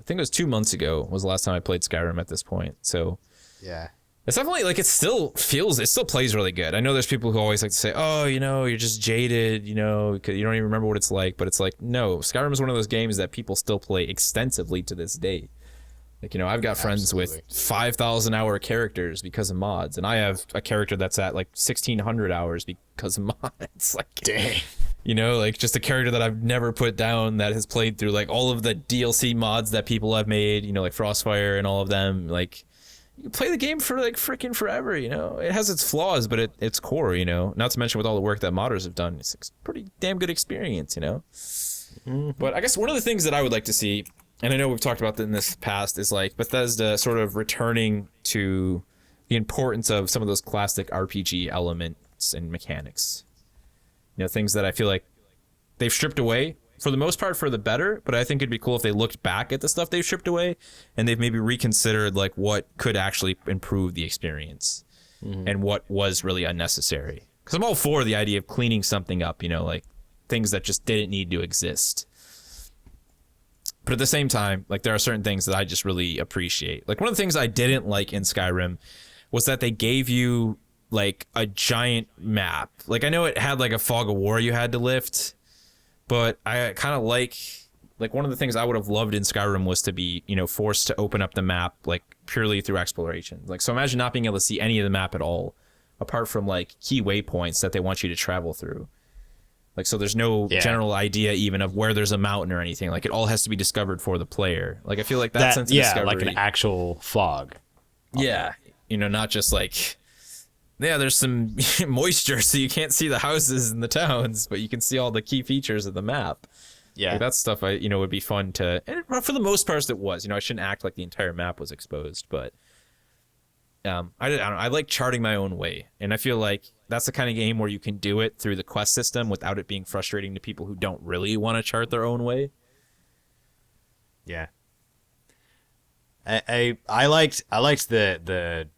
think it was 2 months ago was the last time I played Skyrim at this point. So yeah, it's definitely like it still plays really good. I know there's people who always like to say, oh, you're just jaded, because you don't even remember what it's like. But it's like, no, Skyrim is one of those games that people still play extensively to this day. Like, I've got friends with 5,000 hour characters because of mods, and I have a character that's at like 1,600 hours because of mods. Like, dang. Like just a character that I've never put down that has played through like all of the DLC mods that people have made, like Frostfire and all of them. Like, you can play the game for like freaking forever, It has its flaws, but its core, not to mention with all the work that modders have done, it's a pretty damn good experience, Mm-hmm. But I guess one of the things that I would like to see, and I know we've talked about that in this past, is like Bethesda sort of returning to the importance of some of those classic RPG elements and mechanics. Things that I feel like they've stripped away for the most part for the better, but I think it'd be cool if they looked back at the stuff they've stripped away and they've maybe reconsidered like what could actually improve the experience and what was really unnecessary. Because I'm all for the idea of cleaning something up, like things that just didn't need to exist. But at the same time, like there are certain things that I just really appreciate. Like one of the things I didn't like in Skyrim was that they gave you like a giant map. Like I know it had like a fog of war you had to lift, but I kind of like one of the things I would have loved in Skyrim was to be, forced to open up the map like purely through exploration. Like, so imagine not being able to see any of the map at all, apart from like key waypoints that they want you to travel through. Like, so there's no general idea even of where there's a mountain or anything. Like, it all has to be discovered for the player. Like, I feel like that sense of discovery, like an actual fog. Yeah, not just like, there's some moisture, so you can't see the houses and the towns, but you can see all the key features of the map. Yeah, like that stuff would be fun to. And for the most part, it was. I shouldn't act like the entire map was exposed, but I don't know. I like charting my own way, and I feel like that's the kind of game where you can do it through the quest system without it being frustrating to people who don't really want to chart their own way. Yeah. I liked the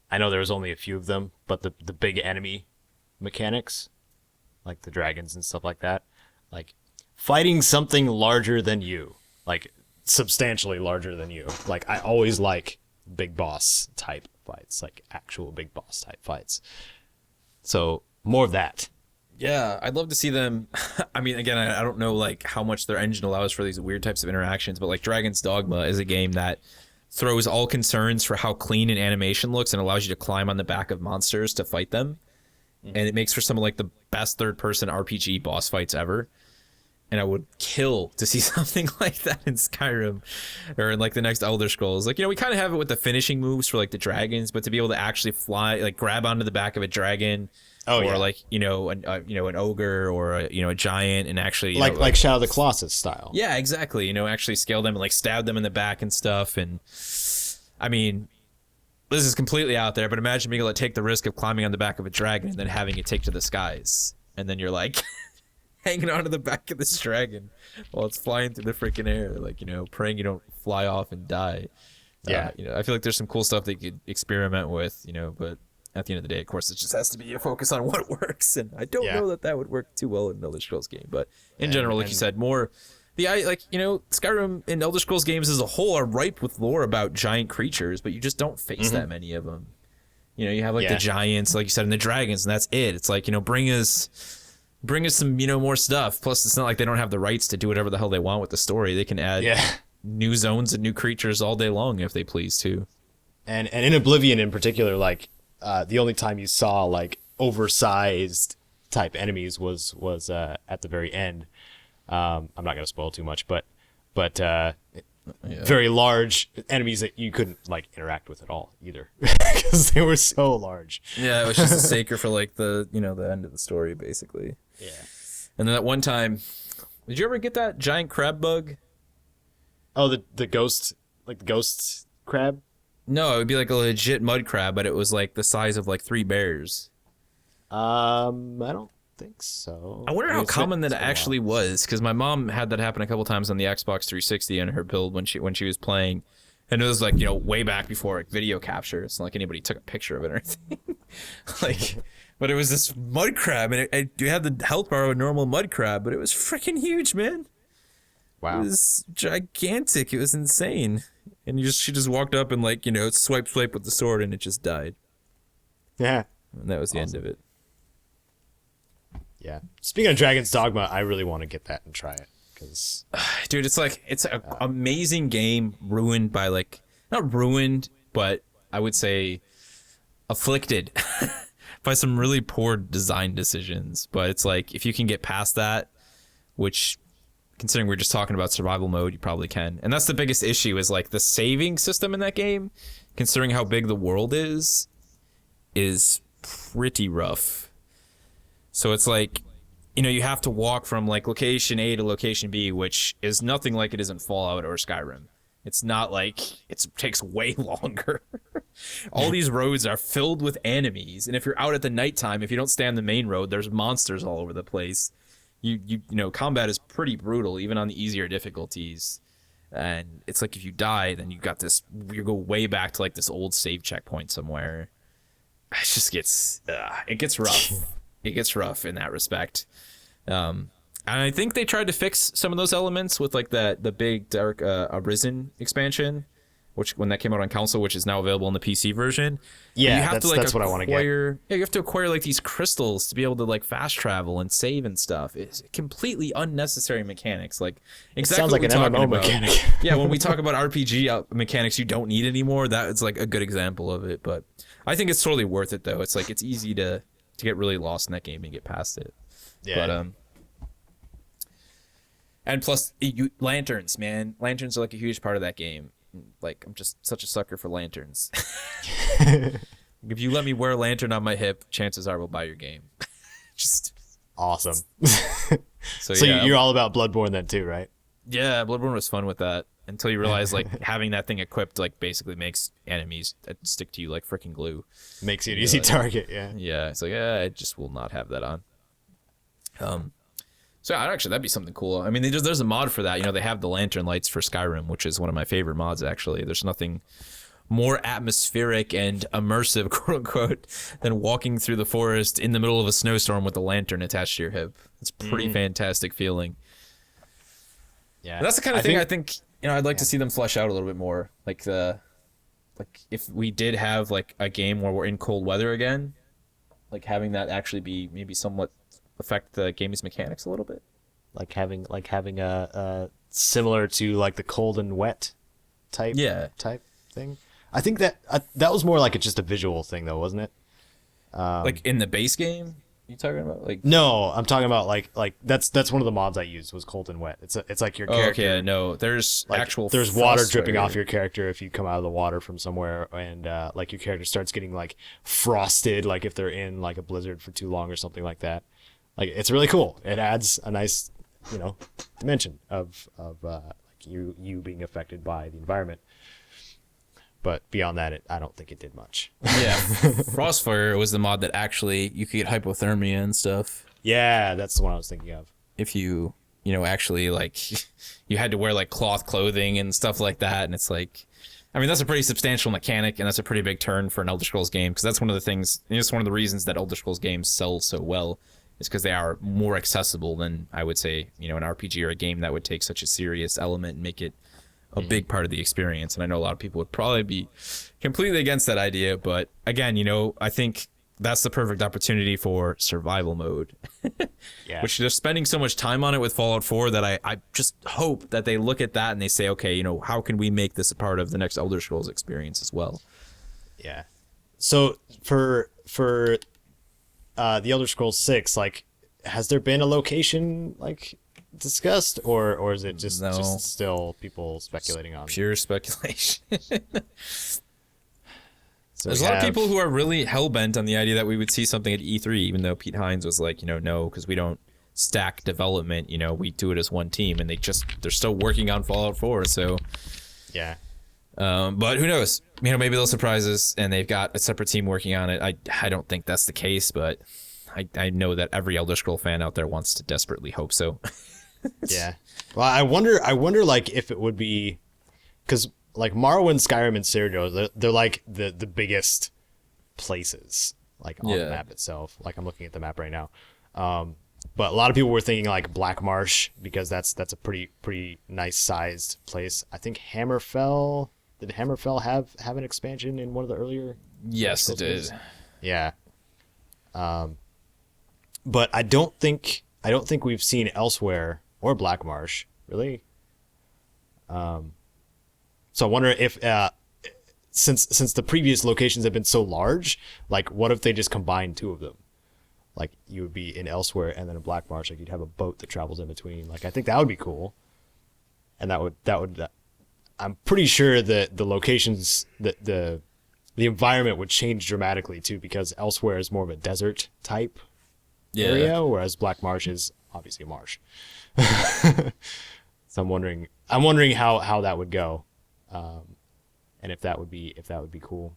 I know there was only a few of them, but the big enemy mechanics, like the dragons and stuff like that, like fighting something larger than you, like substantially larger than you. Like I always like big boss type fights, like actual big boss type fights. So more of that. Yeah, I'd love to see them. I mean, again, I don't know like how much their engine allows for these weird types of interactions, but like Dragon's Dogma is a game that throws all concerns for how clean an animation looks and allows you to climb on the back of monsters to fight them. And it makes for some of like the best third-person RPG boss fights ever. And I would kill to see something like that in Skyrim or in like the next Elder Scrolls. Like, we kind of have it with the finishing moves for like the dragons, but to be able to actually fly, like grab onto the back of a dragon, like, an ogre or a giant and actually, like Shadow of the Colossus style. Yeah, exactly. Actually scale them and like stab them in the back and stuff. And I mean, this is completely out there, but imagine being able to take the risk of climbing on the back of a dragon and then having it take to the skies. And then you're like hanging onto the back of this dragon while it's flying through the freaking air, like, praying you don't fly off and die. Yeah. I feel like there's some cool stuff they could experiment with, but at the end of the day, of course, it just has to be a focus on what works. And I don't know that would work too well in an Elder Scrolls game. But in general, like you said, more Skyrim and Elder Scrolls games as a whole are ripe with lore about giant creatures, but you just don't face that many of them. You have like the giants, like you said, and the dragons, and that's it. It's like, bring us bring us some, more stuff. Plus, it's not like they don't have the rights to do whatever the hell they want with the story. They can add new zones and new creatures all day long if they please to. And in Oblivion in particular, like the only time you saw like oversized type enemies was at the very end. I'm not gonna spoil too much, but very large enemies that you couldn't like interact with at all either because they were so large. Yeah, it was just a saker for like the the end of the story basically. Yeah. And then that one time, did you ever get that giant crab bug? Oh, the ghost, like the ghost crab? No, it would be like a legit mud crab, but it was like the size of like 3 bears. I don't think so. I wonder how common that actually was, because my mom had that happen a couple times on the Xbox 360 in her build when she was playing, and it was like way back before like video capture. It's not like anybody took a picture of it or anything. Like, but it was this mud crab, and it had the health bar of a normal mud crab, but it was freaking huge, man. Wow. It was gigantic. It was insane. And she just walked up and like swipe with the sword, and it just died. Yeah. And that was the end of it. Yeah. Speaking of Dragon's Dogma, I really want to get that and try it because, dude, it's an amazing game ruined by like not ruined, but I would say afflicted by some really poor design decisions. But it's like if you can get past that, which considering we're just talking about survival mode, you probably can. And that's the biggest issue is like the saving system in that game, considering how big the world is pretty rough. So it's like, you have to walk from like location A to location B, which is nothing like it is in Fallout or Skyrim. It's not like it takes way longer. All these roads are filled with enemies. And if you're out at the nighttime, if you don't stay on the main road, there's monsters all over the place. Combat is pretty brutal, even on the easier difficulties. And it's like if you die, then you go way back to like this old save checkpoint somewhere. It just gets rough. It gets rough in that respect. And I think they tried to fix some of those elements with like the big Dark Arisen expansion, which when that came out on console, which is now available in the PC version. Yeah, that's what I want to get. Yeah, you have to acquire like these crystals to be able to like fast travel and save and stuff. It's completely unnecessary mechanics. Like exactly sounds like an MMO mechanic. Yeah, when we talk about RPG mechanics you don't need anymore, that's like a good example of it. But I think it's totally worth it though. It's like it's easy to get really lost in that game and get past it. Yeah. But and plus lanterns, man. Lanterns are like a huge part of that game. Like I'm just such a sucker for lanterns. If you let me wear a lantern on my hip, chances are we'll buy your game. Just awesome. So you're all about Bloodborne then too, right? Yeah, Bloodborne was fun with that until you realize like having that thing equipped like basically makes enemies that stick to you like freaking glue. Makes you an easy target, yeah. Yeah, it's like I just will not have that on. So actually that'd be something cool. I mean, there's a mod for that. They have the lantern lights for Skyrim, which is one of my favorite mods actually. There's nothing more atmospheric and immersive, quote unquote, than walking through the forest in the middle of a snowstorm with a lantern attached to your hip. It's a pretty fantastic feeling. Yeah, and that's the kind of thing I think I'd like to see them flesh out a little bit more. Like if we did have like a game where we're in cold weather again, like having that actually be maybe somewhat affect the game's mechanics a little bit. Like having a similar to like the cold and wet type thing. I think that was more like just a visual thing though, wasn't it? Like in the base game, you talking about like? No, I'm talking about like that's one of the mods I used was cold and wet. It's like your character. Okay, no, there's like, there's water dripping off your character if you come out of the water from somewhere, and like your character starts getting like frosted, like if they're in like a blizzard for too long or something like that. Like it's really cool. It adds a nice, dimension of like you being affected by the environment. But beyond that, I don't think it did much. Yeah, Frostfire was the mod that actually you could get hypothermia and stuff. Yeah, that's the one I was thinking of. If you actually like, you had to wear like cloth clothing and stuff like that, and it's like, I mean, that's a pretty substantial mechanic, and that's a pretty big turn for an Elder Scrolls game, because that's one of the things. It's one of the reasons that Elder Scrolls games sell so well. Is because they are more accessible than I would say, an RPG or a game that would take such a serious element and make it a big part of the experience. And I know a lot of people would probably be completely against that idea, but again, I think that's the perfect opportunity for survival mode. Yeah. Which they're spending so much time on it with Fallout 4 that I just hope that they look at that and they say, okay, you know, how can we make this a part of the next Elder Scrolls experience as well? Yeah. So for the Elder Scrolls 6, like, has there been a location like discussed, or is it just still people speculating on? Pure speculation. So there's a lot of people who are really hell-bent on the idea that we would see something at E3, even though Pete Hines was like, you know, no, because we don't stack development, you know, we do it as one team, and they're still working on Fallout 4, so yeah. But who knows? You know, maybe they'll surprise us and they've got a separate team working on it. I don't think that's the case, but I know that every Elder Scroll fan out there wants to desperately hope so. Yeah. Well, I wonder like if it would be, because like Morrowind, Skyrim, and Cyrodiil, they're like the biggest places like on the map itself. Like I'm looking at the map right now. But a lot of people were thinking like Black Marsh, because that's a pretty nice sized place. I think Hammerfell. Did Hammerfell have an expansion in one of the earlier? Yes, it did. Yeah. But I don't think we've seen Elsewhere or Black Marsh really. So I wonder if since the previous locations have been so large, like what if they just combined two of them? Like you would be in Elsewhere and then in Black Marsh, like you'd have a boat that travels in between. Like I think that would be cool. And that would I'm pretty sure that the locations, the environment would change dramatically too, because Elsewhere is more of a desert type area, whereas Black Marsh is obviously a marsh. So I'm wondering how that would go, and if that would be cool.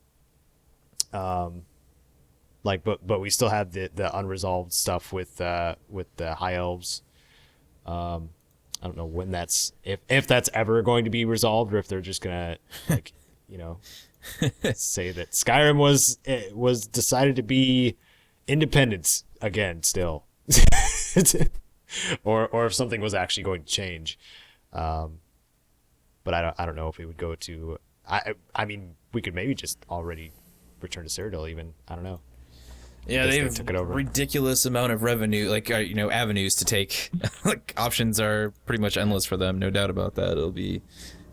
Like, but we still have the unresolved stuff with the High Elves. I don't know when if that's ever going to be resolved, or if they're just gonna like, you know, say that Skyrim was decided to be independent again still, or if something was actually going to change. But I don't know if it would go to. I mean, we could maybe just already return to Cyrodiil even. I don't know. Yeah, they have took it over. Ridiculous amount of revenue, like you know, avenues to take. Like options are pretty much endless for them, no doubt about that. It'll be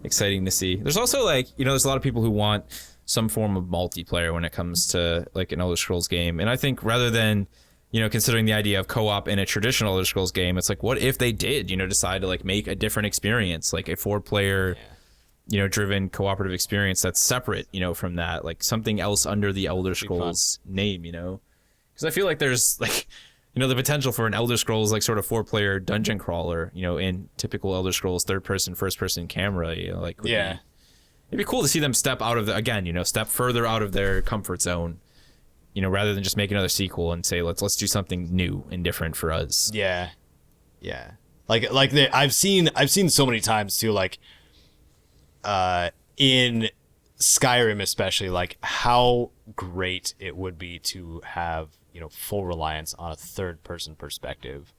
exciting to see. There's also like, you know, there's a lot of people who want some form of multiplayer when it comes to like an Elder Scrolls game, and I think rather than, you know, considering the idea of co-op in a traditional Elder Scrolls game, it's like, what if they did, you know, decide to like make a different experience, like a 4-player, you know, driven cooperative experience that's separate, you know, from that, like something else under the Elder Scrolls name, you know. Because I feel like there's like, you know, the potential for an Elder Scrolls like sort of 4-player dungeon crawler, you know, in typical Elder Scrolls third-person, first-person camera, you know, like it'd be cool to see them step further out of their comfort zone, you know, rather than just make another sequel and say let's do something new and different for us. Yeah, like I've seen so many times too, like in Skyrim especially, like how great it would be to have, you know, full reliance on a third person perspective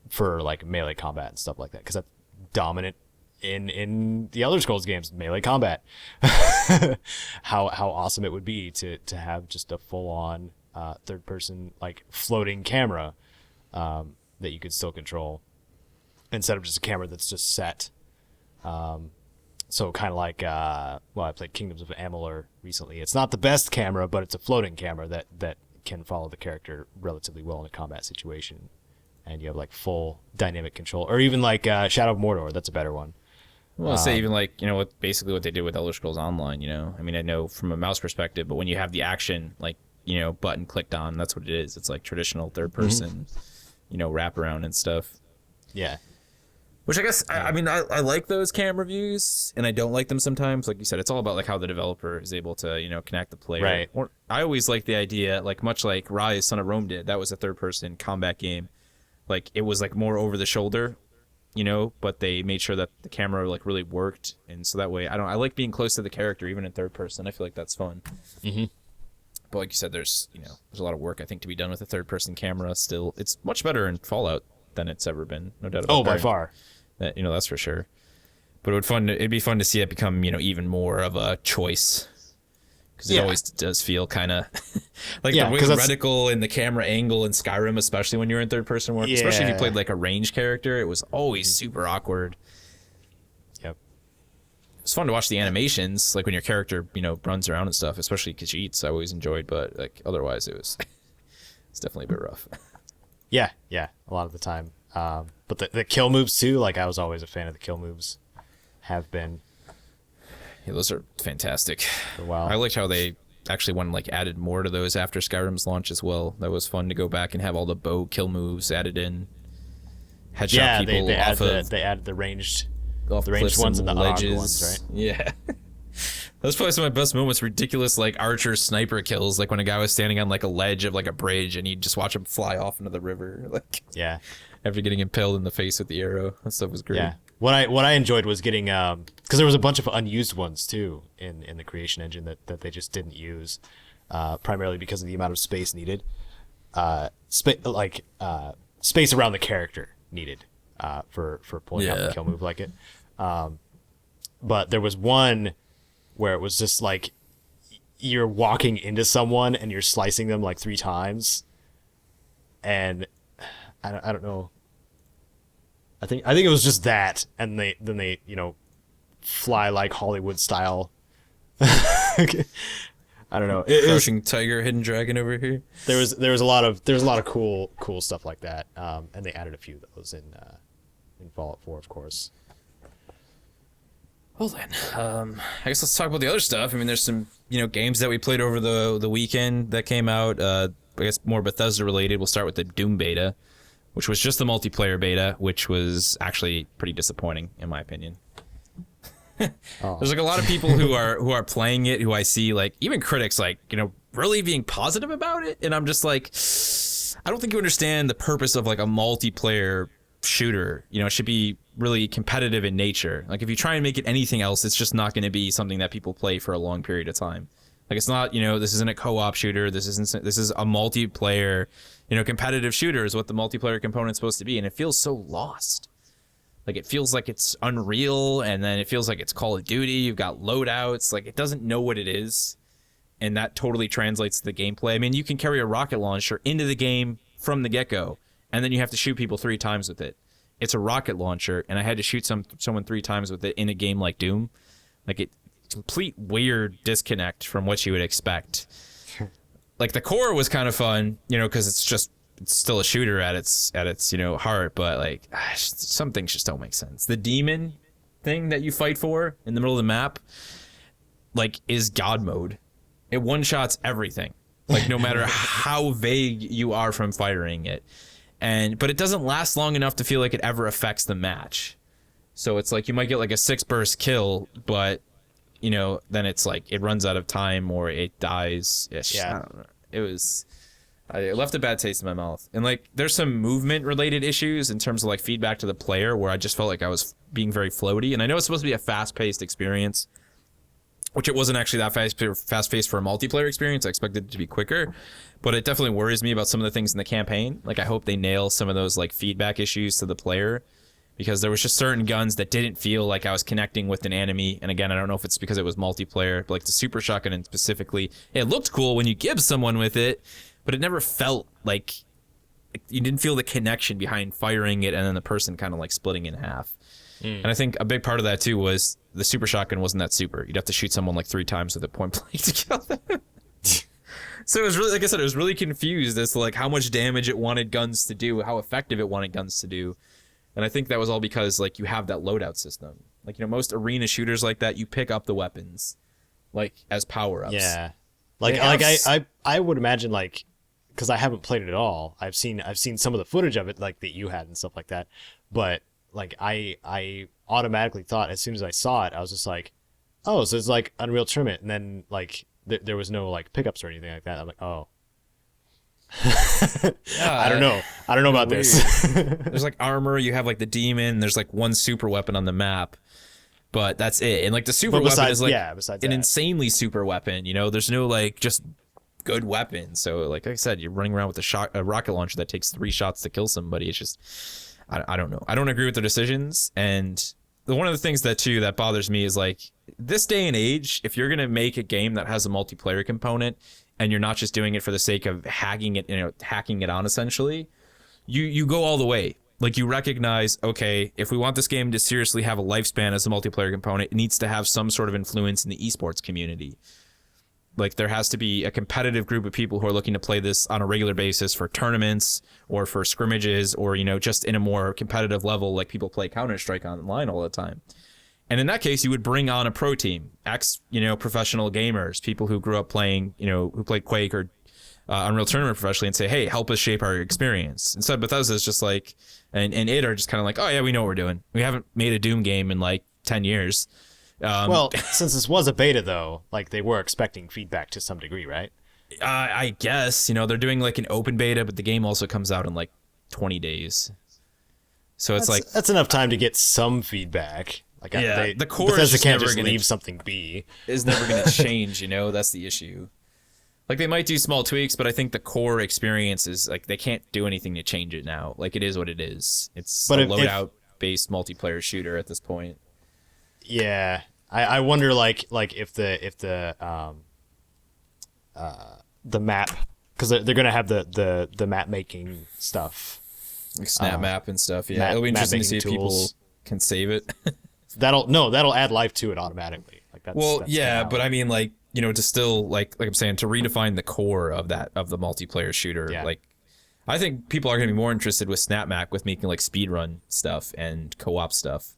for like melee combat and stuff like that, because that's dominant in the Elder Scrolls games, melee combat. how awesome it would be to have just a full on third person like floating camera that you could still control, instead of just a camera that's just set. So kind of like, I played Kingdoms of Amalur recently. It's not the best camera, but it's a floating camera that can follow the character relatively well in a combat situation. And you have like full dynamic control. Or even like Shadow of Mordor, that's a better one. Well, I'll say even like, you know, basically what they did with Elder Scrolls Online, you know. I mean, I know from a mouse perspective, but when you have the action, like, you know, button clicked on, that's what it is. It's like traditional third person, you know, wraparound and stuff. Yeah. Which I guess, I mean, I like those camera views, and I don't like them sometimes. Like you said, it's all about like how the developer is able to, you know, connect the player. Right. Or I always like the idea, like much like Rise, Son of Rome did. That was a third-person combat game. Like it was like more over the shoulder, you know, but they made sure that the camera like really worked, and so that way, I like being close to the character even in third person. I feel like that's fun. Mm-hmm. But like you said, there's a lot of work I think to be done with a third-person camera. Still, it's much better in Fallout than it's ever been, no doubt about that. Oh, by far. That, you know, that's for sure. But it'd be fun to see it become, you know, even more of a choice, because it always does feel kind of like the way because the reticle and the camera angle in Skyrim, especially when you're in third person work, especially if you played like a ranged character, it was always super awkward. Yep. It's fun to watch the animations, like when your character, you know, runs around and stuff, especially Khajiits I always enjoyed, but like otherwise it was it's definitely a bit rough. Yeah, a lot of the time. But the kill moves too, like I was always a fan of the kill moves. Have been. Yeah, those are fantastic. For a while. I liked how they actually went like added more to those after Skyrim's launch as well. That was fun to go back and have all the bow kill moves added in. Headshot people they off added the ranged cliffs ones and the ledges. ones, right? Yeah. That was probably some of my best moments. Ridiculous like archer sniper kills, like when a guy was standing on like a ledge of like a bridge and you'd just watch him fly off into the river, like after getting impaled in the face with the arrow. That stuff was great. Yeah. What I enjoyed was getting because there was a bunch of unused ones too in the creation engine that they just didn't use, primarily because of the amount of space needed, space around the character needed for pulling out the kill move like it. But there was one where it was just like you're walking into someone and you're slicing them like 3 times, and I don't know. I think it was just that, and they you know fly like Hollywood style. I don't know. Crouching tiger, hidden dragon over here. There was a lot of cool stuff like that, and they added a few of those in Fallout 4, of course. Well then, I guess let's talk about the other stuff. I mean, there's some games that we played over the weekend that came out. I guess more Bethesda related. We'll start with the Doom beta, which was just the multiplayer beta, which was actually pretty disappointing in my opinion. There's like a lot of people who are playing it who I see like even critics like really being positive about it, and I'm just like, I don't think you understand the purpose of like a multiplayer shooter. It should be really competitive in nature. Like if you try and make it anything else, it's just not going to be something that people play for a long period of time. Like it's not, this isn't a co-op shooter. This is a multiplayer, competitive shooter is what the multiplayer component's supposed to be, and it feels so lost. Like it feels like it's Unreal, and then it feels like it's Call of Duty. You've got loadouts. Like it doesn't know what it is, and that totally translates to the gameplay. I mean, you can carry a rocket launcher into the game from the get-go, and then you have to shoot people 3 times with it. It's a rocket launcher, and I had to shoot someone 3 times with it in a game like Doom. Like it, complete weird disconnect from what you would expect. Like the core was kind of fun, because it's still a shooter at its heart, but like some things just don't make sense. The demon thing that you fight for in the middle of the map, like, is God mode. It one-shots everything. Like no matter how vague you are from firing it. But it doesn't last long enough to feel like it ever affects the match. So it's like you might get like a 6-burst kill, but then it's like it runs out of time or it dies. Yeah. I don't know. It left a bad taste in my mouth. And like there's some movement related issues in terms of like feedback to the player where I just felt like I was being very floaty. And I know it's supposed to be a fast-paced experience, which it wasn't actually that fast-paced for a multiplayer experience. I expected it to be quicker, but it definitely worries me about some of the things in the campaign. Like I hope they nail some of those like feedback issues to the player, because there was just certain guns that didn't feel like I was connecting with an enemy. And again, I don't know if it's because it was multiplayer, but like the super shotgun and specifically, it looked cool when you give someone with it, but it never felt like you didn't feel the connection behind firing it and then the person kind of like splitting in half. And I think a big part of that too was the super shotgun wasn't that super. You'd have to shoot someone like 3 times with a point blank to kill them. So it was really, like I said, it was really confused as to like how much damage it wanted guns to do, how effective it wanted guns to do. And I think that was all because like you have that loadout system. Like, most arena shooters like that, you pick up the weapons like as power-ups. Yeah. I would imagine, like, because I haven't played it at all. I've seen some of the footage of it like that you had and stuff like that. But like I automatically thought as soon as I saw it, I was just like, oh, so it's like Unreal Tournament, and then like there was no like pickups or anything like that. I'm like, oh. I don't know about weird. this. There's like armor, you have like the demon, there's like one super weapon on the map, but that's it. And like the super weapon is like an insanely super weapon, there's no like just good weapon. So like I said, you're running around with a rocket launcher that takes 3 shots to kill somebody. It's just, I don't know. I don't agree with the decisions, and one of the things that bothers me is like this day and age, if you're going to make a game that has a multiplayer component and you're not just doing it for the sake of hacking it on essentially, you go all the way. Like you recognize, okay, if we want this game to seriously have a lifespan as a multiplayer component, it needs to have some sort of influence in the esports community. Like there has to be a competitive group of people who are looking to play this on a regular basis for tournaments or for scrimmages or, just in a more competitive level, like people play Counter-Strike online all the time. And in that case, you would bring on a pro team, professional gamers, people who grew up playing, who played Quake or Unreal Tournament professionally and say, hey, help us shape our experience. Instead, Bethesda is just like, and id are just kind of like, oh yeah, we know what we're doing. We haven't made a Doom game in like 10 years. Well, since this was a beta though, like they were expecting feedback to some degree, right? I guess, they're doing like an open beta, but the game also comes out in like 20 days. So that's enough time to get some feedback. Like the core Bethesda is can't just leave something be. Is never going to change, that's the issue. Like they might do small tweaks, but I think the core experience is like they can't do anything to change it now. Like it is what it is. It's a loadout based multiplayer shooter at this point. Yeah, I wonder like if the map, because they're gonna have the map making stuff, like snap map and stuff. Yeah, it'll be interesting to see if people can save it. That'll add life to it automatically. Like that's but I mean like. To still like I'm saying, to redefine the core of the multiplayer shooter. Yeah. Like I think people are going to be more interested with Snap Map, with making like speedrun stuff and co-op stuff,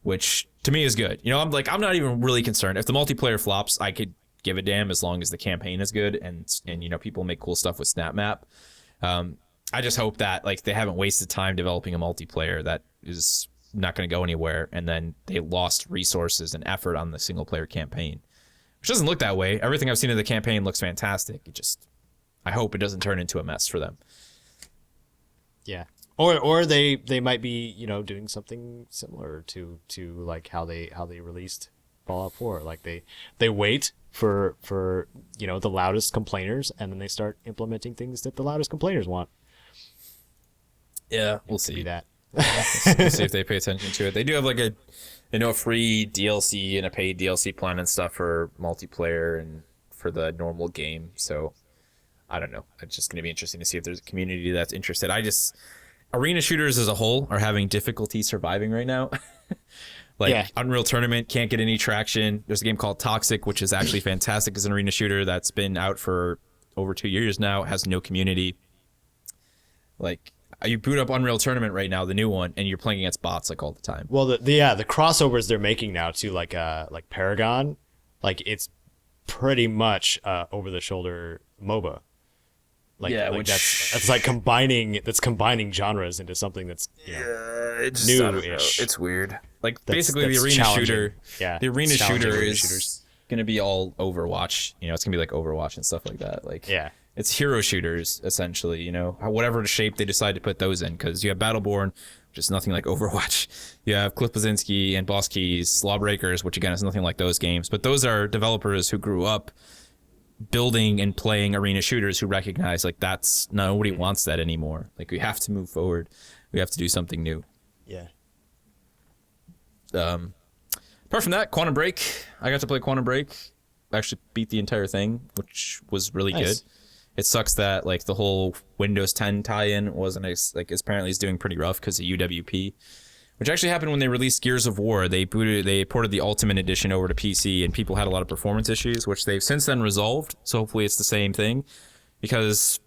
which to me is good. I'm not even really concerned if the multiplayer flops. I could give a damn as long as the campaign is good and people make cool stuff with Snap Map. I just hope that like they haven't wasted time developing a multiplayer that is not going to go anywhere, and then they lost resources and effort on the single player campaign. Which doesn't look that way. Everything I've seen of the campaign looks fantastic. I hope it doesn't turn into a mess for them. Yeah. Or they might be, doing something similar to like how they released Fallout 4. Like they wait for the loudest complainers, and then they start implementing things that the loudest complainers want. Yeah, we'll see that. We'll see if they pay attention to it. They do have like a free DLC and a paid DLC plan and stuff for multiplayer and for the normal game. So I don't know. It's just going to be interesting to see if there's a community that's interested. Arena shooters as a whole are having difficulty surviving right now. Unreal Tournament can't get any traction. There's a game called Toxic, which is actually fantastic as an arena shooter that's been out for over 2 years now. It has no community. Like, you boot up Unreal Tournament right now, the new one, and you're playing against bots like all the time. Well, the crossovers they're making now to like Paragon, like it's pretty much over the shoulder MOBA. That's combining genres into something that's it's new-ish. It's weird. Like basically the arena shooter. Yeah, the arena shooter is going to be all Overwatch. It's going to be like Overwatch and stuff like that. Like it's hero shooters, essentially, whatever shape they decide to put those in, because you have Battleborn, which is nothing like Overwatch. You have Cliff Bleszinski and Boss Keys, Lawbreakers, which again is nothing like those games. But those are developers who grew up building and playing arena shooters who recognize like nobody wants that anymore. Like we have to move forward. We have to do something new. Yeah. Apart from that, Quantum Break. I got to play Quantum Break. I actually beat the entire thing, which was really good. It sucks that like the whole Windows 10 tie-in wasn't apparently is doing pretty rough because of UWP, which actually happened when they released Gears of War. They ported the Ultimate Edition over to PC, and people had a lot of performance issues, which they've since then resolved. So hopefully it's the same thing, because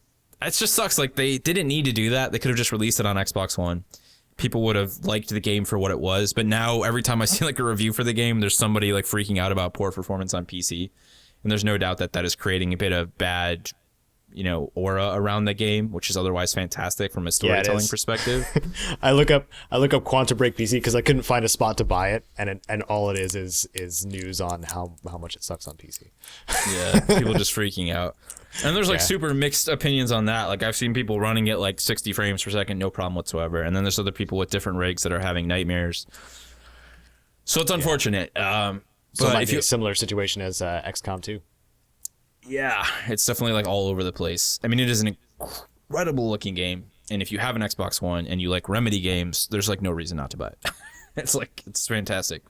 it just sucks. Like they didn't need to do that. They could have just released it on Xbox One. People would have liked the game for what it was. But now every time I see like a review for the game, there's somebody like freaking out about poor performance on PC, and there's no doubt that is creating a bit of bad aura around the game, which is otherwise fantastic from a storytelling perspective. I look up Quantum Break PC because I couldn't find a spot to buy it, and all it is news on how much it sucks on PC. Yeah, people just freaking out. And there's like super mixed opinions on that. Like I've seen people running it like 60 frames per second, no problem whatsoever. And then there's other people with different rigs that are having nightmares. So it's unfortunate. So it might be a similar situation as XCOM 2. Yeah, it's definitely like all over the place. I mean, it is an incredible looking game. And if you have an Xbox One and you like Remedy games, there's like no reason not to buy it. It's fantastic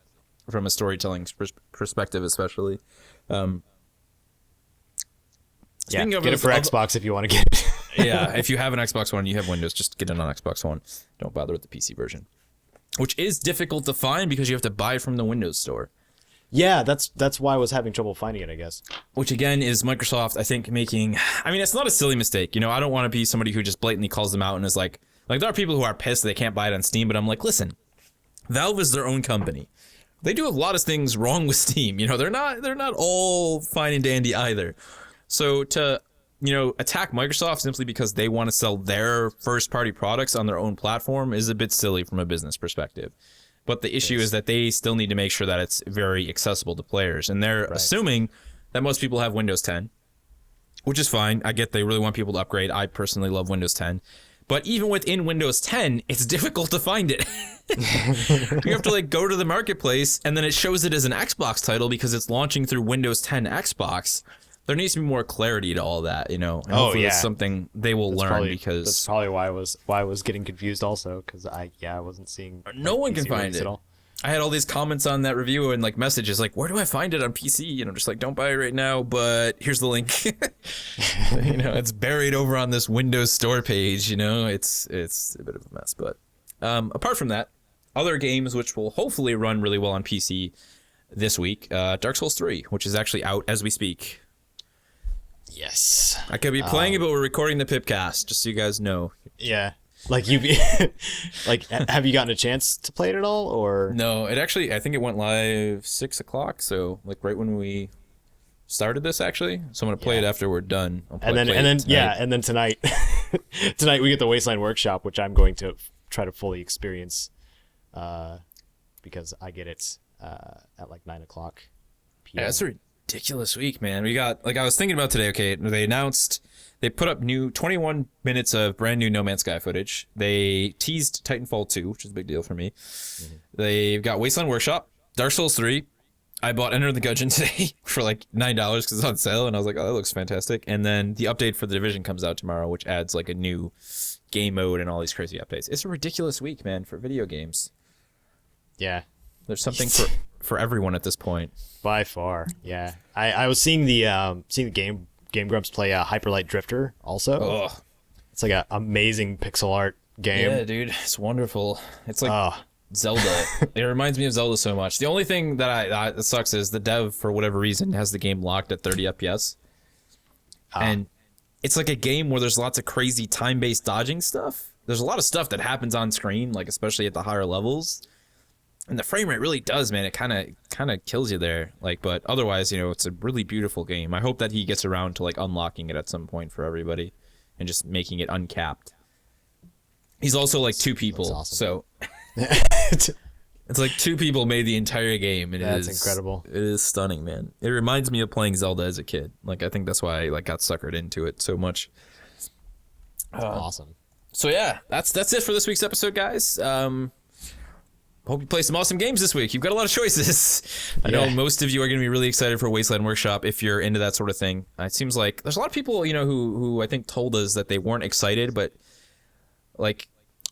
from a storytelling perspective, especially. Get it for Xbox if you want to get it. Yeah, if you have an Xbox One, you have Windows, just get it on Xbox One. Don't bother with the PC version, which is difficult to find because you have to buy it from the Windows Store. Yeah, that's why I was having trouble finding it, I guess. Which again is Microsoft, I think, making. I mean, it's not a silly mistake. You know, I don't want to be somebody who just blatantly calls them out and is like there are people who are pissed they can't buy it on Steam, but I'm like, listen, Valve is their own company. They do have a lot of things wrong with Steam. You know, they're not all fine and dandy either. So to, you know, attack Microsoft simply because they want to sell their first-party products on their own platform is a bit silly from a business perspective. But the issue is that they still need to make sure that it's very accessible to players. And they're assuming that most people have Windows 10, which is fine. I get they really want people to upgrade. I personally love Windows 10. But even within Windows 10, it's difficult to find it. You have to like go to the marketplace, and then it shows it as an Xbox title because it's launching through Windows 10 Xbox. There needs to be more clarity to all that, you know. And hopefully it's something they will learn because that's probably why I was getting confused also because I wasn't seeing. No one can find it. I had all these comments on that review and like messages like, where do I find it on PC? And I'm just like, don't buy it right now, but here's the link. You know, it's buried over on this Windows Store page. You know, it's a bit of a mess. But apart from that, other games which will hopefully run really well on PC this week, Dark Souls 3, which is actually out as we speak. Yes. I could be playing it, but we're recording the PIPCAST, just so you guys know. Yeah. Like like, have you gotten a chance to play it at all, or? No, I think it went live 6 o'clock, so like right when we started this, actually. So I'm gonna play it after we're done. And then tonight, tonight we get the Wasteland Workshop, which I'm going to try to fully experience, because I get it at like 9 o'clock p.m. Yeah, that's a ridiculous week, man. We got, like I was thinking about today, okay, they put up 21 minutes of brand new No Man's Sky footage. They teased Titanfall 2, which is a big deal for me. Mm-hmm. They've got Wasteland Workshop, Dark Souls 3. I bought Enter the Gungeon today for like $9 because it's on sale, and I was like, oh, that looks fantastic. And then the update for The Division comes out tomorrow, which adds like a new game mode and all these crazy updates. It's a ridiculous week, man, for video games. Yeah. There's something for everyone at this point. By far, yeah. I was seeing the Game Grumps play Hyperlight Drifter also. Oh, it's like an amazing pixel art game. Yeah, dude, it's wonderful. It's like Zelda. It reminds me of Zelda so much. The only thing that sucks is the dev, for whatever reason, has the game locked at 30 FPS. And it's like a game where there's lots of crazy time-based dodging stuff. There's a lot of stuff that happens on screen, like especially at the higher levels. And the frame rate really does, man. It kind of kills you there. Like, but otherwise, you know, it's a really beautiful game. I hope that he gets around to like unlocking it at some point for everybody and just making it uncapped. He's also like two people, awesome. So it's like two people made the entire game, and that's incredible. It is stunning, man. It reminds me of playing Zelda as a kid. Like, I think that's why I like got suckered into it so much. Awesome. So yeah, that's it for this week's episode, guys. Hope you play some awesome games this week. You've got a lot of choices. I know most of you are going to be really excited for Wasteland Workshop if you're into that sort of thing. It seems like there's a lot of people, you know, who I think told us that they weren't excited, but like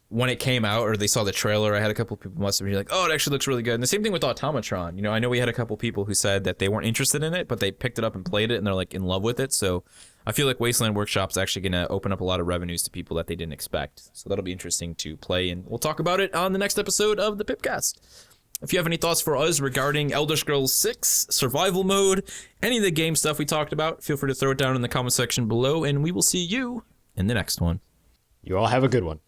when it came out or they saw the trailer, I had a couple people must have been like, oh, it actually looks really good. And the same thing with Automatron. You know, I know we had a couple people who said that they weren't interested in it, but they picked it up and played it and they're like in love with it. So I feel like Wasteland Workshop's actually going to open up a lot of revenues to people that they didn't expect. So that'll be interesting to play, and we'll talk about it on the next episode of the PIPCAST. If you have any thoughts for us regarding Elder Scrolls 6, Survival Mode, any of the game stuff we talked about, feel free to throw it down in the comment section below, and we will see you in the next one. You all have a good one.